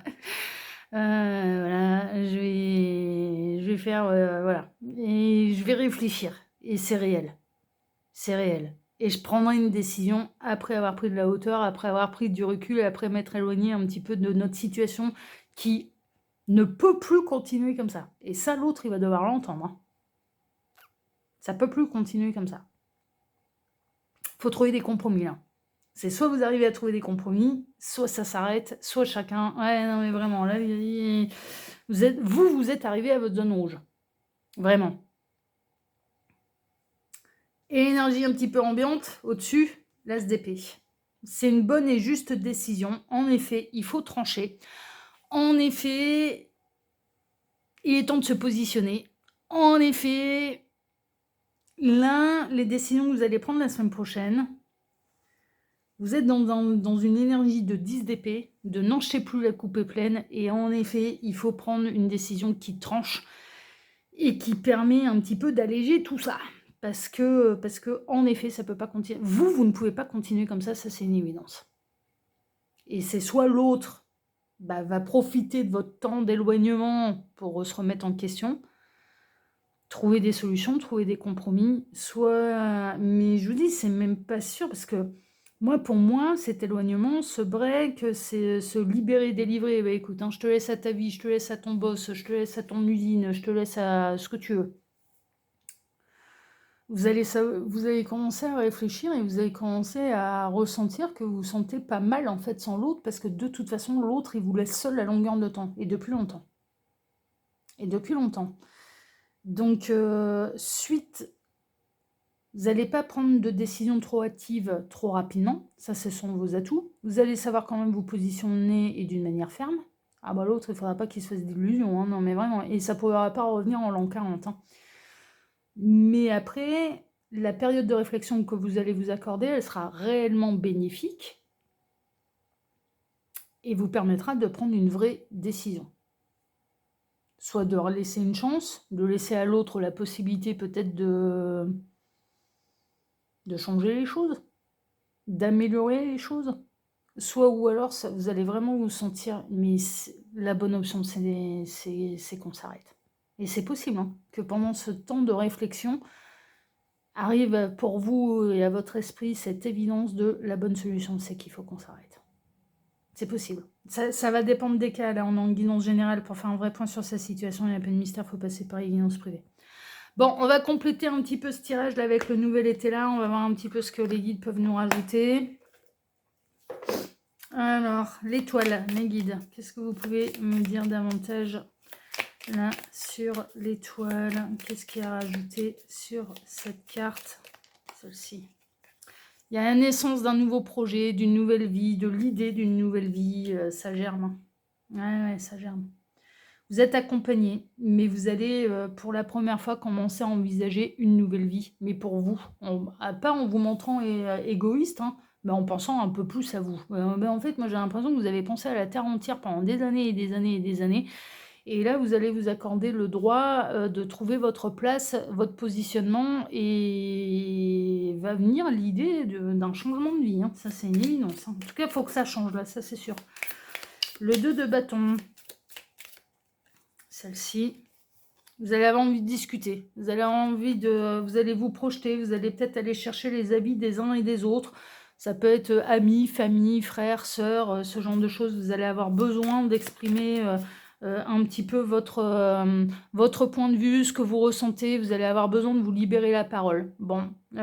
A: Voilà, je vais faire, voilà. Et je vais réfléchir. Et c'est réel. C'est réel. Et je prendrai une décision après avoir pris de la hauteur, après avoir pris du recul, après m'être éloigné un petit peu de notre situation qui ne peut plus continuer comme ça. Et ça, l'autre, il va devoir l'entendre. Hein. Ça peut plus continuer comme ça. Faut trouver des compromis, là. C'est soit vous arrivez à trouver des compromis, soit ça s'arrête, soit chacun... Ouais, non, mais vraiment, là, vous êtes arrivé à votre zone rouge. Vraiment. Et énergie un petit peu ambiante, au-dessus, l'as d'épée. C'est une bonne et juste décision. En effet, il faut trancher. En effet, il est temps de se positionner. En effet, là, les décisions que vous allez prendre la semaine prochaine, vous êtes dans une énergie de 10 d'épée, de non, je sais plus, la coupe est pleine. Et en effet, il faut prendre une décision qui tranche et qui permet un petit peu d'alléger tout ça. Parce que, en effet, ça peut pas continuer. Vous ne pouvez pas continuer comme ça c'est une évidence. Et c'est soit l'autre va profiter de votre temps d'éloignement pour se remettre en question, trouver des solutions, trouver des compromis, soit... Mais je vous dis, c'est même pas sûr, parce que pour moi, cet éloignement, ce break, c'est se libérer, délivrer. Bah, écoute, hein, je te laisse à ta vie, je te laisse à ton boss, je te laisse à ton usine, je te laisse à ce que tu veux. Vous allez commencer à réfléchir et vous allez commencer à ressentir que vous vous sentez pas mal en fait sans l'autre, parce que de toute façon, l'autre, il vous laisse seul à longueur de temps, et depuis longtemps. Et depuis longtemps. Donc, suite, vous n'allez pas prendre de décision trop hâtive trop rapidement, ça ce sont vos atouts. Vous allez savoir quand même vous positionner et d'une manière ferme. Ah bah l'autre, il ne faudra pas qu'il se fasse d'illusions, hein, non mais vraiment, et ça ne pourra pas revenir en l'an 40. Hein. Mais après, la période de réflexion que vous allez vous accorder, elle sera réellement bénéfique et vous permettra de prendre une vraie décision. Soit de laisser une chance, de laisser à l'autre la possibilité peut-être de changer les choses, d'améliorer les choses. Soit ou alors, vous allez vraiment vous sentir, mais la bonne option, c'est qu'on s'arrête. Et c'est possible hein, que pendant ce temps de réflexion, arrive pour vous et à votre esprit cette évidence de la bonne solution, c'est qu'il faut qu'on s'arrête. C'est possible. Ça va dépendre des cas. Là, on est en guidance générale pour faire un vrai point sur sa situation. Il n'y a pas de mystère, il faut passer par les guidances privées. Bon, on va compléter un petit peu ce tirage là avec le nouvel été là. On va voir un petit peu ce que les guides peuvent nous rajouter. Alors, l'étoile, mes guides, qu'est-ce que vous pouvez me dire davantage là sur l'étoile? Qu'est-ce qui est rajouté sur cette carte? Celle-ci. Il y a la naissance d'un nouveau projet, d'une nouvelle vie, de l'idée d'une nouvelle vie. Ça germe. Ouais, ça germe. Vous êtes accompagné, mais vous allez pour la première fois commencer à envisager une nouvelle vie. Mais pour vous, pas en vous montrant égoïste, hein, mais en pensant un peu plus à vous. En fait, moi j'ai l'impression que vous avez pensé à la terre entière pendant des années et des années et des années. Et là, vous allez vous accorder le droit de trouver votre place, votre positionnement, et va venir l'idée d'un changement de vie. Hein. Ça, c'est une évidence. Hein. En tout cas, il faut que ça change, là, ça c'est sûr. Le 2 de bâton. Celle-ci. Vous allez avoir envie de discuter. Vous allez avoir envie vous allez vous projeter. Vous allez peut-être aller chercher les habits des uns et des autres. Ça peut être amis, famille, frères, sœurs, ce genre de choses. Vous allez avoir besoin d'exprimer... un petit peu votre point de vue, ce que vous ressentez, vous allez avoir besoin de vous libérer la parole. Bon, vous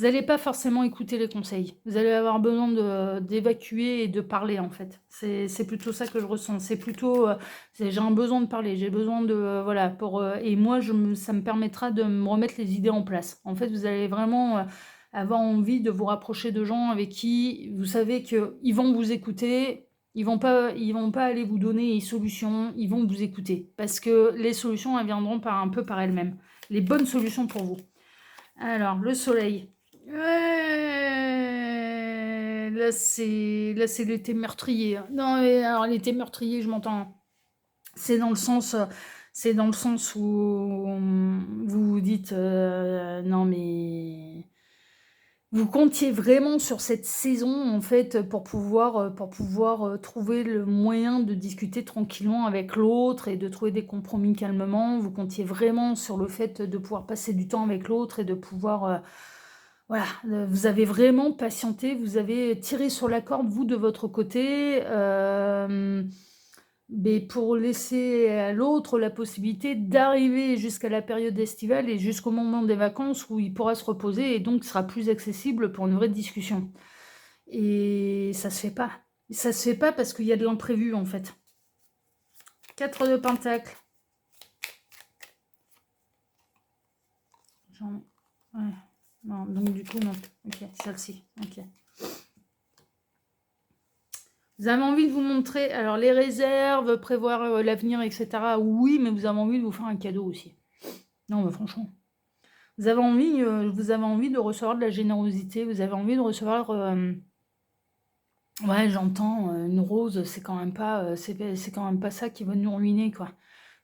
A: n'allez pas forcément écouter les conseils, vous allez avoir besoin d'évacuer et de parler en fait. C'est plutôt ça que je ressens, c'est plutôt, j'ai un besoin de parler, j'ai besoin de, voilà, et moi ça me permettra de me remettre les idées en place. En fait, vous allez vraiment... avoir envie de vous rapprocher de gens avec qui vous savez qu'ils vont vous écouter, Ils vont pas aller vous donner les solutions, ils vont vous écouter. Parce que les solutions, elles viendront un peu par elles-mêmes. Les bonnes solutions pour vous. Alors, le soleil. Là, c'est l'été meurtrier. Non, mais alors l'été meurtrier, je m'entends. C'est dans le sens, c'est dans le sens où vous vous dites, non mais vous comptiez vraiment sur cette saison en fait pour pouvoir trouver le moyen de discuter tranquillement avec l'autre et de trouver des compromis calmement. Vous comptiez vraiment sur le fait de pouvoir passer du temps avec l'autre et de pouvoir, voilà, vous avez vraiment patienté, vous avez tiré sur la corde, vous, de votre côté, mais pour laisser à l'autre la possibilité d'arriver jusqu'à la période estivale et jusqu'au moment des vacances où il pourra se reposer et donc sera plus accessible pour une vraie discussion. Et ça se fait pas. Ça se fait pas parce qu'il y a de l'imprévu, en fait. 4 de pentacles. Ouais. Non, donc du coup, non. Ok, celle-ci. Ok. Vous avez envie de vous montrer, alors les réserves, prévoir l'avenir, etc. Oui, mais vous avez envie de vous faire un cadeau aussi. Non, mais franchement. Vous avez envie de recevoir de la générosité, vous avez envie de recevoir... ouais, j'entends, une rose, c'est quand même pas, c'est quand même pas ça qui va nous ruiner, quoi.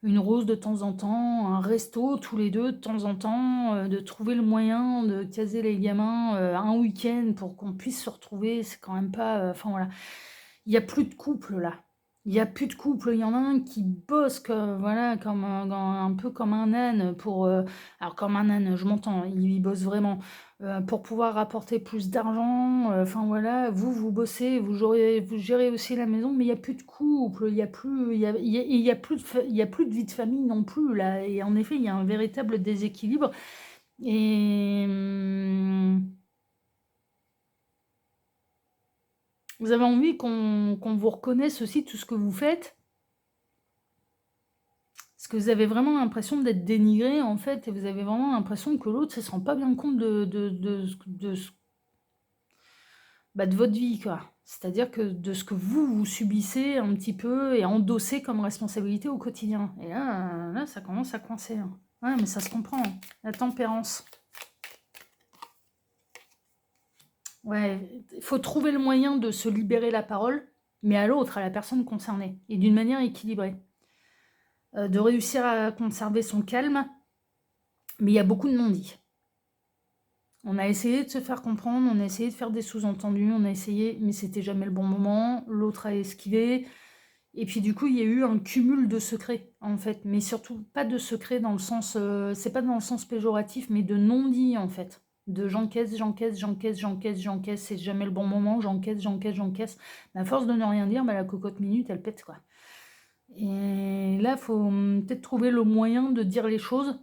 A: Une rose de temps en temps, un resto tous les deux de temps en temps, de trouver le moyen de caser les gamins un week-end pour qu'on puisse se retrouver, c'est quand même pas... Enfin voilà. Il n'y a plus de couple là. Il n'y a plus de couple. Il y en a un qui bosse comme, voilà, comme un peu comme un âne pour. Alors, comme un âne, je m'entends, il bosse vraiment pour pouvoir rapporter plus d'argent. Enfin, voilà, vous bossez, vous gérez aussi la maison, mais il n'y a plus de couple. Il n'y a plus. Il y a plus il y a plus de vie de famille non plus là. Et en effet, il y a un véritable déséquilibre. Et. Vous avez envie qu'on vous reconnaisse aussi tout ce que vous faites, parce que vous avez vraiment l'impression d'être dénigré, en fait, et vous avez vraiment l'impression que l'autre ne se rend pas bien compte de votre vie, quoi. C'est-à-dire que de ce que vous subissez un petit peu et endossez comme responsabilité au quotidien. Et là ça commence à coincer, hein. Ouais, mais ça se comprend, hein. La tempérance. Ouais, il faut trouver le moyen de se libérer la parole, mais à l'autre, à la personne concernée, et d'une manière équilibrée. De réussir à conserver son calme, mais il y a beaucoup de non-dits. On a essayé de se faire comprendre, on a essayé de faire des sous-entendus, on a essayé, mais c'était jamais le bon moment, l'autre a esquivé, et puis du coup, il y a eu un cumul de secrets, en fait, mais surtout pas de secrets dans le sens, c'est pas dans le sens péjoratif, mais de non-dits, en fait. De j'encaisse, c'est jamais le bon moment, j'encaisse. Mais à force de ne rien dire, la cocotte minute, elle pète, quoi. Et là, il faut peut-être trouver le moyen de dire les choses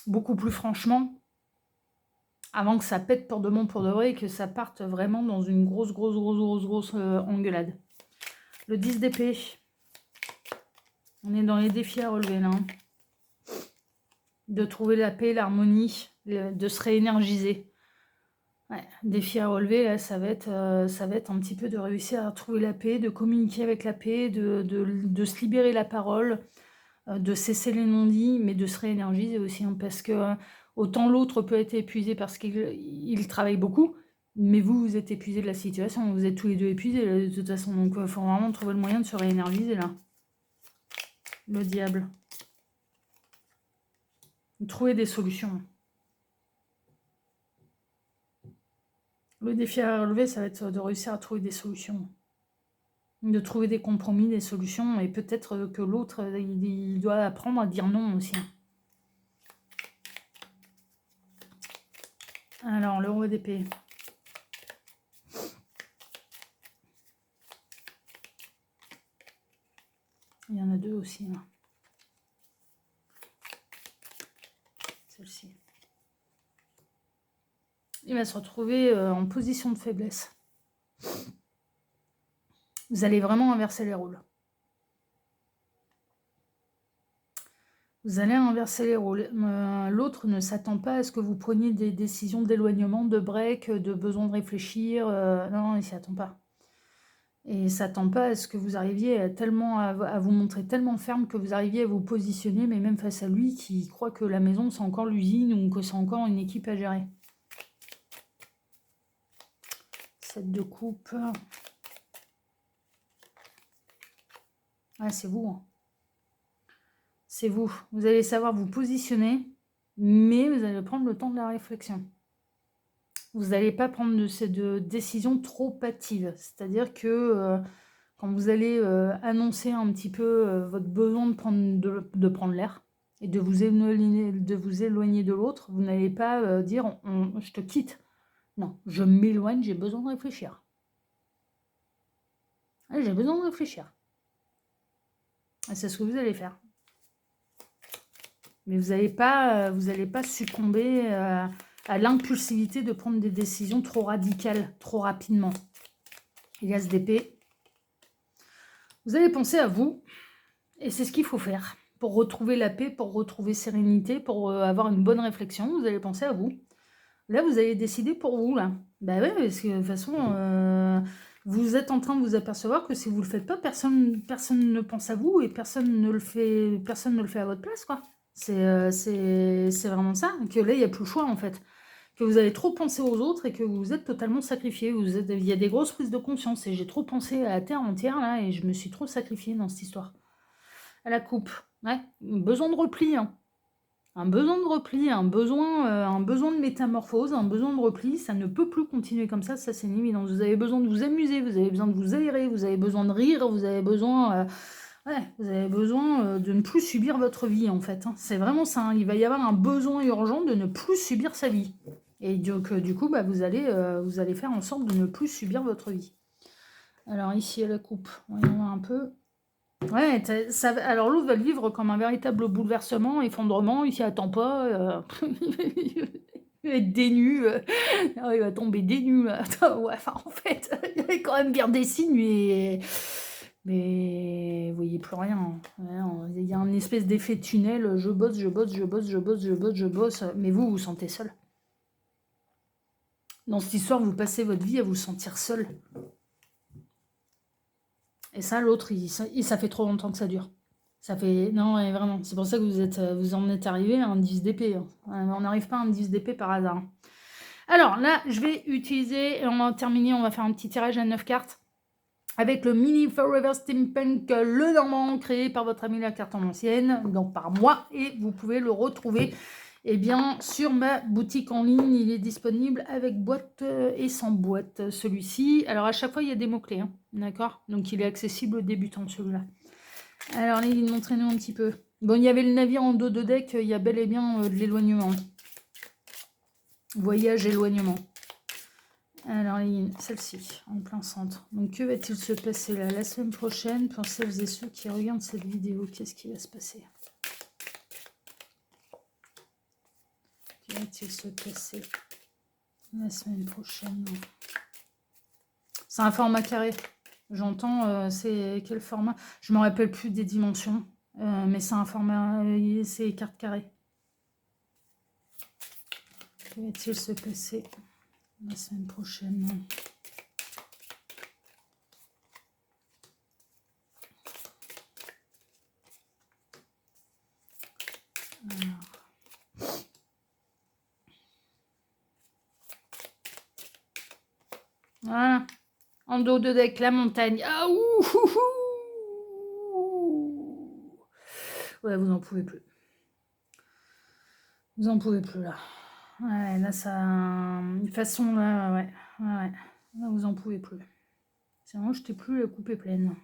A: beaucoup plus franchement, avant que ça pète pour de bon pour de vrai et que ça parte vraiment dans une grosse engueulade. Le 10 d'épée. On est dans les défis à relever là, hein. De trouver la paix, l'harmonie, de se réénergiser. Ouais, défi à relever, là, ça va être un petit peu de réussir à trouver la paix, de communiquer avec la paix, de se libérer la parole, de cesser les non-dits, mais de se réénergiser aussi, hein, parce que autant l'autre peut être épuisé parce qu'il travaille beaucoup, mais vous êtes épuisé de la situation, vous êtes tous les deux épuisés là, de toute façon, donc il faut vraiment trouver le moyen de se réénergiser là. Le diable. Trouver des solutions. Le défi à relever, ça va être de réussir à trouver des solutions. De trouver des compromis, des solutions, et peut-être que l'autre, il doit apprendre à dire non aussi. Alors, le roi d'épée. Il y en a deux aussi, là. Celle-ci. Il va se retrouver en position de faiblesse. Vous allez vraiment inverser les rôles. Vous allez inverser les rôles. L'autre ne s'attend pas à ce que vous preniez des décisions d'éloignement, de break, de besoin de réfléchir. Non, il s'y attend pas. Et il s'attend pas à ce que vous arriviez à vous montrer tellement ferme que vous arriviez à vous positionner, mais même face à lui qui croit que la maison c'est encore l'usine ou que c'est encore une équipe à gérer. 7 de coupe. Ah, c'est vous. Hein. C'est vous. Vous allez savoir vous positionner, mais vous allez prendre le temps de la réflexion. Vous n'allez pas prendre de décisions trop hâtives. C'est-à-dire que quand vous allez annoncer un petit peu votre besoin de prendre l'air et de vous éloigner de l'autre, vous n'allez pas dire je te quitte. Non, je m'éloigne, j'ai besoin de réfléchir. J'ai besoin de réfléchir. Et c'est ce que vous allez faire. Mais vous n'allez pas succomber à l'impulsivité de prendre des décisions trop radicales, trop rapidement. Il y a ce d'épée. Vous allez penser à vous, et c'est ce qu'il faut faire. Pour retrouver la paix, pour retrouver sérénité, pour avoir une bonne réflexion, vous allez penser à vous. Là, vous allez décider pour vous, là. Bah ouais, parce que de toute façon, vous êtes en train de vous apercevoir que si vous ne le faites pas, personne ne pense à vous et personne ne le fait à votre place, quoi. C'est vraiment ça, que là, il n'y a plus le choix, en fait. Que vous avez trop pensé aux autres et que vous êtes totalement sacrifié. Il y a des grosses prises de conscience et j'ai trop pensé à la terre entière, là, et je me suis trop sacrifiée dans cette histoire. À la coupe, ouais, besoin de repli, hein. Un besoin de repli, un besoin de métamorphose, un besoin de repli, ça ne peut plus continuer comme ça c'est une évidence. Vous avez besoin de vous amuser, vous avez besoin de vous aérer, vous avez besoin de rire, vous avez besoin de ne plus subir votre vie, en fait. Hein. C'est vraiment ça, hein. Il va y avoir un besoin urgent de ne plus subir sa vie. Et donc, du coup, vous allez faire en sorte de ne plus subir votre vie. Alors, ici, à la coupe, on va y voir un peu. Ouais, alors l'autre va le vivre comme un véritable bouleversement, effondrement, il s'y attend pas, il va être dénu, il va tomber dénu, ouais, enfin, en fait, il y a quand même bien des signes, mais vous voyez plus rien. Hein. Il y a une espèce d'effet tunnel, je bosse, mais vous sentez seul. Dans cette histoire, vous passez votre vie à vous sentir seul. Et ça, l'autre, ça fait trop longtemps que ça dure. Ça fait... Non, vraiment. C'est pour ça que vous en êtes arrivé à un 10 d'épée. Hein. On n'arrive pas à un 10 d'épée par hasard. Alors là, je vais utiliser, et on va terminer, on va faire un petit tirage à 9 cartes. Avec le mini Forever Steampunk, le normand, créé par votre ami la carte en ancienne, donc par moi. Et vous pouvez le retrouver sur ma boutique en ligne. Il est disponible avec boîte et sans boîte, celui-ci. Alors à chaque fois, il y a des mots-clés, hein, d'accord? Donc il est accessible aux débutants, celui-là. Alors les lignes, montrez-nous un petit peu. Bon, il y avait le navire en dos de deck, il y a bel et bien de l'éloignement. Voyage, éloignement. Alors les lignes, celle-ci, en plein centre. Donc que va-t-il se passer là la semaine prochaine pour celles et ceux qui regardent cette vidéo? Qu'est-ce qui va se passer? Que va-t-il se passer la semaine prochaine? C'est un format carré. J'entends, c'est quel format? Je ne me rappelle plus des dimensions, mais c'est un format, c'est carte carrée. Que va-t-il se passer la semaine prochaine? Alors. Voilà. En dos de deck, la montagne. Ah ouh, ouais, vous n'en pouvez plus. Vous n'en pouvez plus là. Ouais, là ça... De façon là, ouais. Là vous n'en pouvez plus. C'est vraiment, je t'ai plus la coupe est pleine.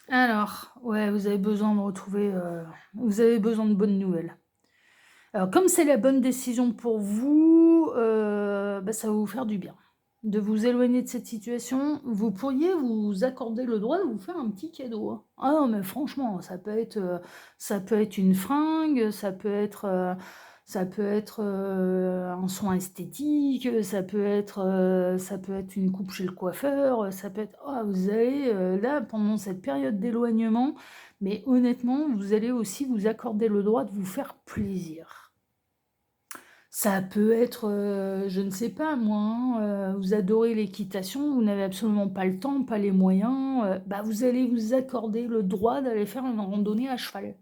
A: Alors, ouais, vous avez besoin de retrouver... vous avez besoin de bonnes nouvelles. Alors, comme c'est la bonne décision pour vous, ça va vous faire du bien. De vous éloigner de cette situation, vous pourriez vous accorder le droit de vous faire un petit cadeau. Hein. Ah non, mais franchement, ça peut être une fringue, ça peut être Ça peut être un soin esthétique, ça peut être une coupe chez le coiffeur, ça peut être... Ah, vous allez, là, pendant cette période d'éloignement, mais honnêtement, vous allez aussi vous accorder le droit de vous faire plaisir. Ça peut être, je ne sais pas moi, hein, vous adorez l'équitation, vous n'avez absolument pas le temps, pas les moyens, bah, vous allez vous accorder le droit d'aller faire une randonnée à cheval.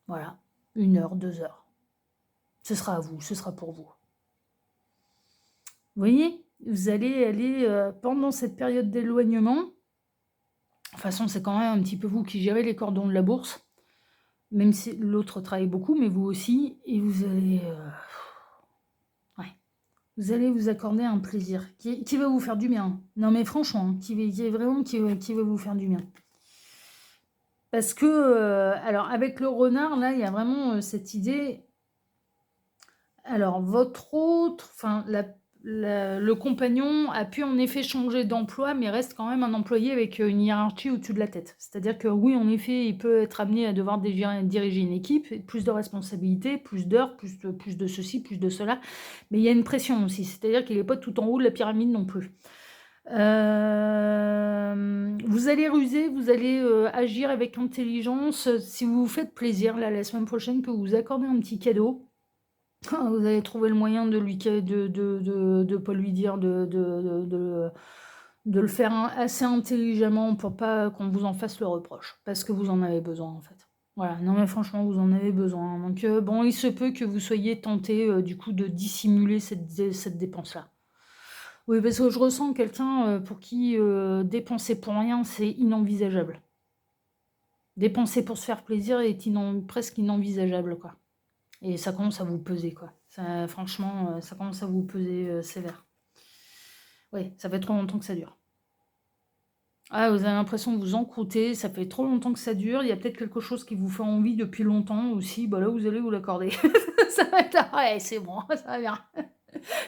A: Voilà, 1 heure, 2 heures. Ce sera à vous, ce sera pour vous. Vous voyez? Vous allez aller, pendant cette période d'éloignement, de toute façon, c'est quand même un petit peu vous qui gérez les cordons de la bourse, même si l'autre travaille beaucoup, mais vous aussi, et vous allez, ouais, vous allez vous accorder un plaisir qui va vous faire du bien. Non, mais franchement, hein, qui va vous faire du bien. Parce que, alors avec le renard, là, il y a vraiment, cette idée. Alors votre autre, enfin le compagnon a pu en effet changer d'emploi, mais reste quand même un employé avec, une hiérarchie au-dessus de la tête. C'est-à-dire que oui, en effet, il peut être amené à devoir diriger une équipe, et plus de responsabilités, plus d'heures, plus de ceci, plus de cela, mais il y a une pression aussi. C'est-à-dire qu'il est pas tout en haut de la pyramide non plus. Vous allez ruser, vous allez, agir avec intelligence, si vous vous faites plaisir, là, la semaine prochaine, que vous vous accordez un petit cadeau. Vous allez trouver le moyen de lui de pas lui dire de le faire assez intelligemment pour pas qu'on vous en fasse le reproche, parce que vous en avez besoin, en fait. Voilà, non mais franchement, vous en avez besoin. Donc bon, il se peut que vous soyez tenté, du coup, de dissimuler cette dépense-là. Oui, parce que je ressens quelqu'un, pour qui, dépenser pour rien, c'est inenvisageable. Dépenser pour se faire plaisir est presque inenvisageable, quoi. Et ça commence à vous peser, quoi. Ça, franchement, ça commence à vous peser sévère. Oui, ça fait trop longtemps que ça dure. Ah, vous avez l'impression de vous encrouter, ça fait trop longtemps que ça dure. Il y a peut-être quelque chose qui vous fait envie depuis longtemps aussi. Bah là, vous allez vous l'accorder. Ça va être là. Ouais, c'est bon, ça va bien.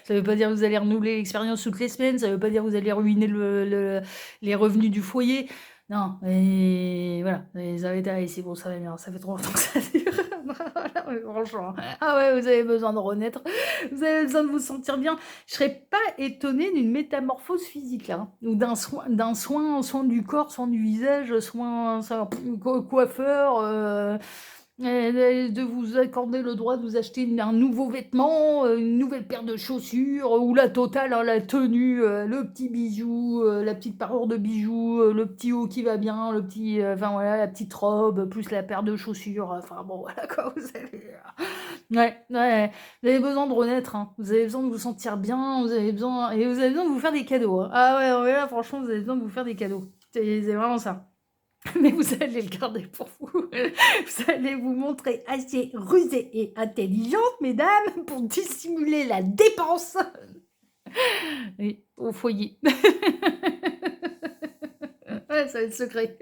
A: Ça veut pas dire que vous allez renouveler l'expérience toutes les semaines. Ça veut pas dire que vous allez ruiner les revenus du foyer. Non, et voilà. Ça va être, allez, c'est bon, ça va bien. Ça fait trop longtemps que ça dure. Voilà, mais franchement. Ah ouais, vous avez besoin de renaître. Vous avez besoin de vous sentir bien. Je serais pas étonnée d'une métamorphose physique là, hein, ou d'un soin du corps, soin du visage, coiffeur, de vous accorder le droit de vous acheter un nouveau vêtement, une nouvelle paire de chaussures, ou la totale, hein, la tenue, le petit bijou, la petite parure de bijoux, le petit haut qui va bien, enfin voilà, la petite robe, plus la paire de chaussures. Enfin bon, voilà quoi, vous allez. Ouais, ouais, vous avez besoin de renaître, hein. Vous avez besoin de vous sentir bien, vous avez besoin de vous faire des cadeaux, hein. Ah ouais, ouais, là, franchement, vous avez besoin de vous faire des cadeaux. C'est vraiment ça. Mais vous allez le garder pour vous. Vous allez vous montrer assez rusée et intelligente, mesdames, pour dissimuler la dépense. Oui, au foyer. Ouais, ça va être secret.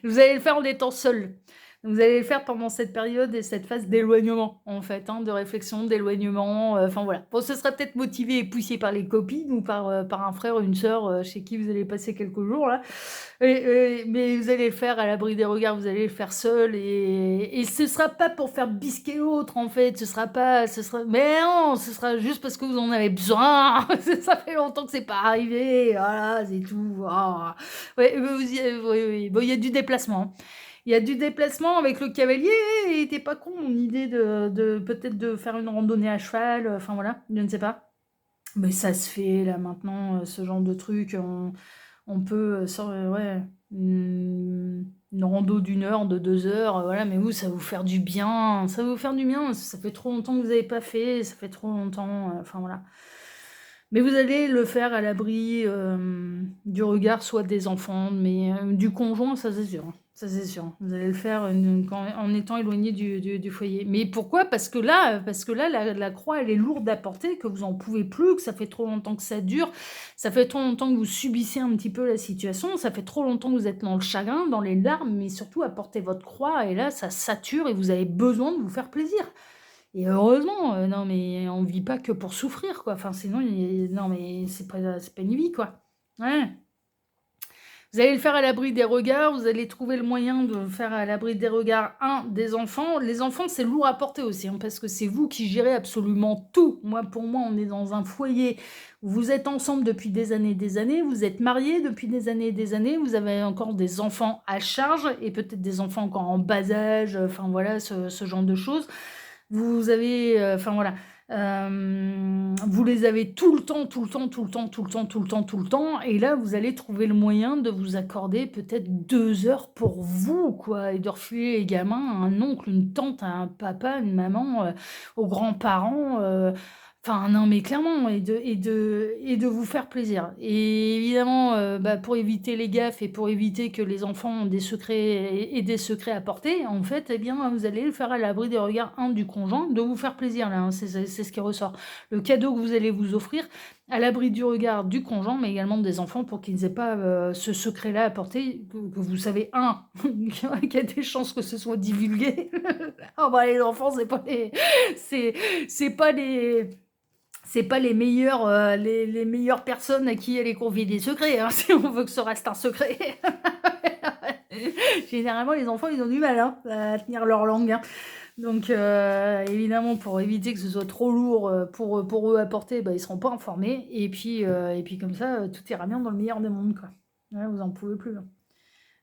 A: Vous allez le faire en étant seul. Vous allez le faire pendant cette période et cette phase d'éloignement, en fait, hein, de réflexion, d'éloignement. Enfin voilà. Bon, ce sera peut-être motivé et poussé par les copines ou par un frère ou une sœur chez qui vous allez passer quelques jours là. Mais vous allez le faire à l'abri des regards, vous allez le faire seul et ce sera pas pour faire bisquer l'autre en fait. Mais non, ce sera juste parce que vous en avez besoin. Ça fait longtemps que c'est pas arrivé. Voilà, c'est tout. Ah. Ouais, oui, oui. Bon, il y a du déplacement, hein. Il y a du déplacement avec le cavalier, il était pas con mon idée de peut-être de faire une randonnée à cheval, enfin voilà, je ne sais pas. Mais ça se fait là maintenant, ce genre de truc, on peut, ouais, une rando d'1 heure, de 2 heures, voilà, mais vous, ça va vous faire du bien, ça va vous faire du bien, ça fait trop longtemps que vous avez pas fait, ça fait trop longtemps, enfin voilà. Mais vous allez le faire à l'abri, du regard soit des enfants, mais du conjoint, ça c'est sûr, hein. Ça c'est sûr. Vous allez le faire, en étant éloigné du foyer. Mais pourquoi? Parce que là, la croix, elle est lourde à porter, que vous en pouvez plus, que ça fait trop longtemps que ça dure, ça fait trop longtemps que vous subissez un petit peu la situation, ça fait trop longtemps que vous êtes dans le chagrin, dans les larmes, mais surtout à porter votre croix et là, ça sature et vous avez besoin de vous faire plaisir. Et heureusement, non mais on vit pas que pour souffrir quoi, enfin sinon non mais c'est pas une vie quoi. Ouais. Vous allez le faire à l'abri des regards, vous allez trouver le moyen de le faire à l'abri des regards, des enfants. Les enfants, c'est lourd à porter aussi, hein, parce que c'est vous qui gérez absolument tout. Moi, pour moi, on est dans un foyer où vous êtes ensemble depuis des années, vous êtes mariés depuis des années, vous avez encore des enfants à charge et peut-être des enfants encore en bas âge, enfin voilà, ce genre de choses. Vous avez, enfin voilà, vous les avez tout le temps, tout le temps, tout le temps, tout le temps, tout le temps, tout le temps, et là, vous allez trouver le moyen de vous accorder peut-être 2 heures pour vous, quoi, et de refiler les gamins à un oncle, une tante, à un papa, une maman, aux grands-parents, enfin non, mais clairement, et de vous faire plaisir. Et évidemment, bah, pour éviter les gaffes et pour éviter que les enfants ont des secrets et des secrets à porter, en fait, eh bien, vous allez le faire à l'abri des regards, du conjoint, de vous faire plaisir là, hein, c'est ce qui ressort. Le cadeau que vous allez vous offrir, à l'abri du regard du conjoint, mais également des enfants pour qu'ils aient pas, ce secret-là à porter, que vous savez, qu'il y a des chances que ce soit divulgué. Ah bah, les enfants, c'est c'est pas les c'est pas les meilleures personnes à qui aller confier des secrets, hein, si on veut que ce reste un secret. Généralement, les enfants, ils ont du mal, hein, à tenir leur langue, hein. Donc, évidemment, pour éviter que ce soit trop lourd, pour eux à porter, bah, ils seront pas informés. Et puis comme ça, tout ira bien dans le meilleur des mondes, quoi. Ouais, vous en pouvez plus, hein.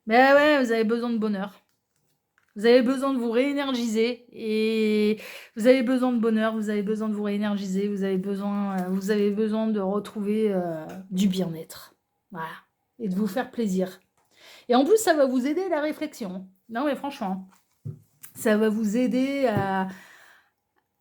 A: Mais ouais, vous avez besoin de bonheur. Vous avez besoin de vous réénergiser et vous avez besoin de bonheur, vous avez besoin de vous réénergiser, vous avez besoin de retrouver, du bien-être. Voilà, et de vous faire plaisir. Et en plus, ça va vous aider à la réflexion. Non, mais franchement, ça va vous aider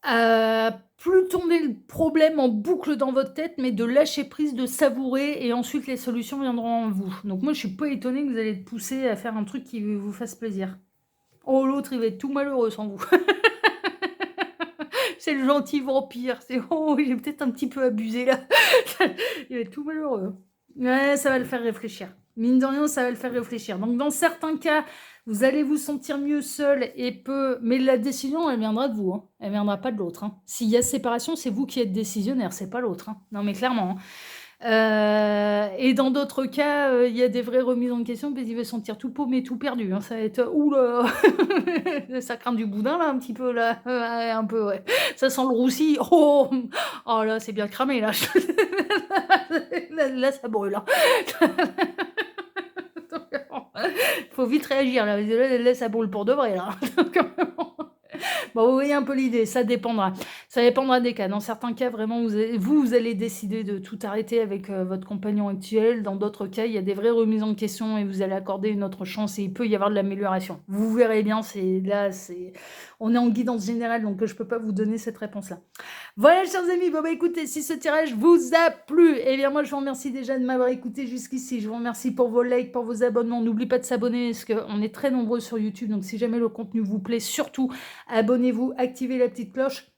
A: à plus tourner le problème en boucle dans votre tête, mais de lâcher prise, de savourer, et ensuite les solutions viendront en vous. Donc moi, je suis pas étonnée que vous allez être poussé à faire un truc qui vous fasse plaisir. Oh, l'autre, il va être tout malheureux sans vous. C'est le gentil vampire. C'est oh, j'ai peut-être un petit peu abusé là. Il va être tout malheureux. Ouais, ça va le faire réfléchir. Mine de rien, ça va le faire réfléchir. Donc, dans certains cas, vous allez vous sentir mieux seul et peu. Mais la décision, elle viendra de vous, hein. Elle viendra pas de l'autre, hein. S'il y a séparation, c'est vous qui êtes décisionnaire, c'est pas l'autre, hein. Non, mais clairement, hein. Et dans d'autres cas, il y a des vraies remises en question parce qu'il va se sentir tout paumé, tout perdu, hein. Ça va être ouh là! Ça craint du boudin là, un petit peu là, ouais, un peu, ouais. Ça sent le roussi. Oh! Oh là, c'est bien cramé là. Là, ça brûle, hein. Faut vite réagir là, là, ça brûle pour de vrai là. Bon, vous voyez un peu l'idée, ça dépendra. Ça dépendra des cas. Dans certains cas, vraiment, vous allez décider de tout arrêter avec votre compagnon actuel. Dans d'autres cas, il y a des vraies remises en question et vous allez accorder une autre chance et il peut y avoir de l'amélioration. Vous verrez bien, on est en guidance générale, donc je peux pas vous donner cette réponse-là. Voilà, chers amis, bon bah écoutez, si ce tirage vous a plu, eh bien moi je vous remercie déjà de m'avoir écouté jusqu'ici. Je vous remercie pour vos likes, pour vos abonnements. N'oubliez pas de s'abonner parce qu'on est très nombreux sur YouTube, donc si jamais le contenu vous plaît, surtout abonnez-vous, activez la petite cloche.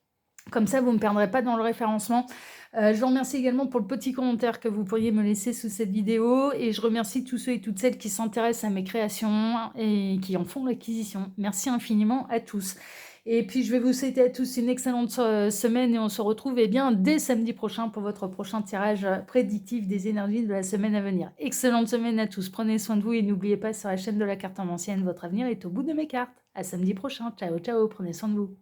A: Comme ça, vous ne me perdrez pas dans le référencement. Je vous remercie également pour le petit commentaire que vous pourriez me laisser sous cette vidéo. Et je remercie tous ceux et toutes celles qui s'intéressent à mes créations et qui en font l'acquisition. Merci infiniment à tous. Et puis, je vais vous souhaiter à tous une excellente semaine et on se retrouve bien dès samedi prochain pour votre prochain tirage prédictif des énergies de la semaine à venir. Excellente semaine à tous. Prenez soin de vous et n'oubliez pas sur la chaîne de la cartomancienne, votre avenir est au bout de mes cartes. À samedi prochain. Ciao, ciao. Prenez soin de vous.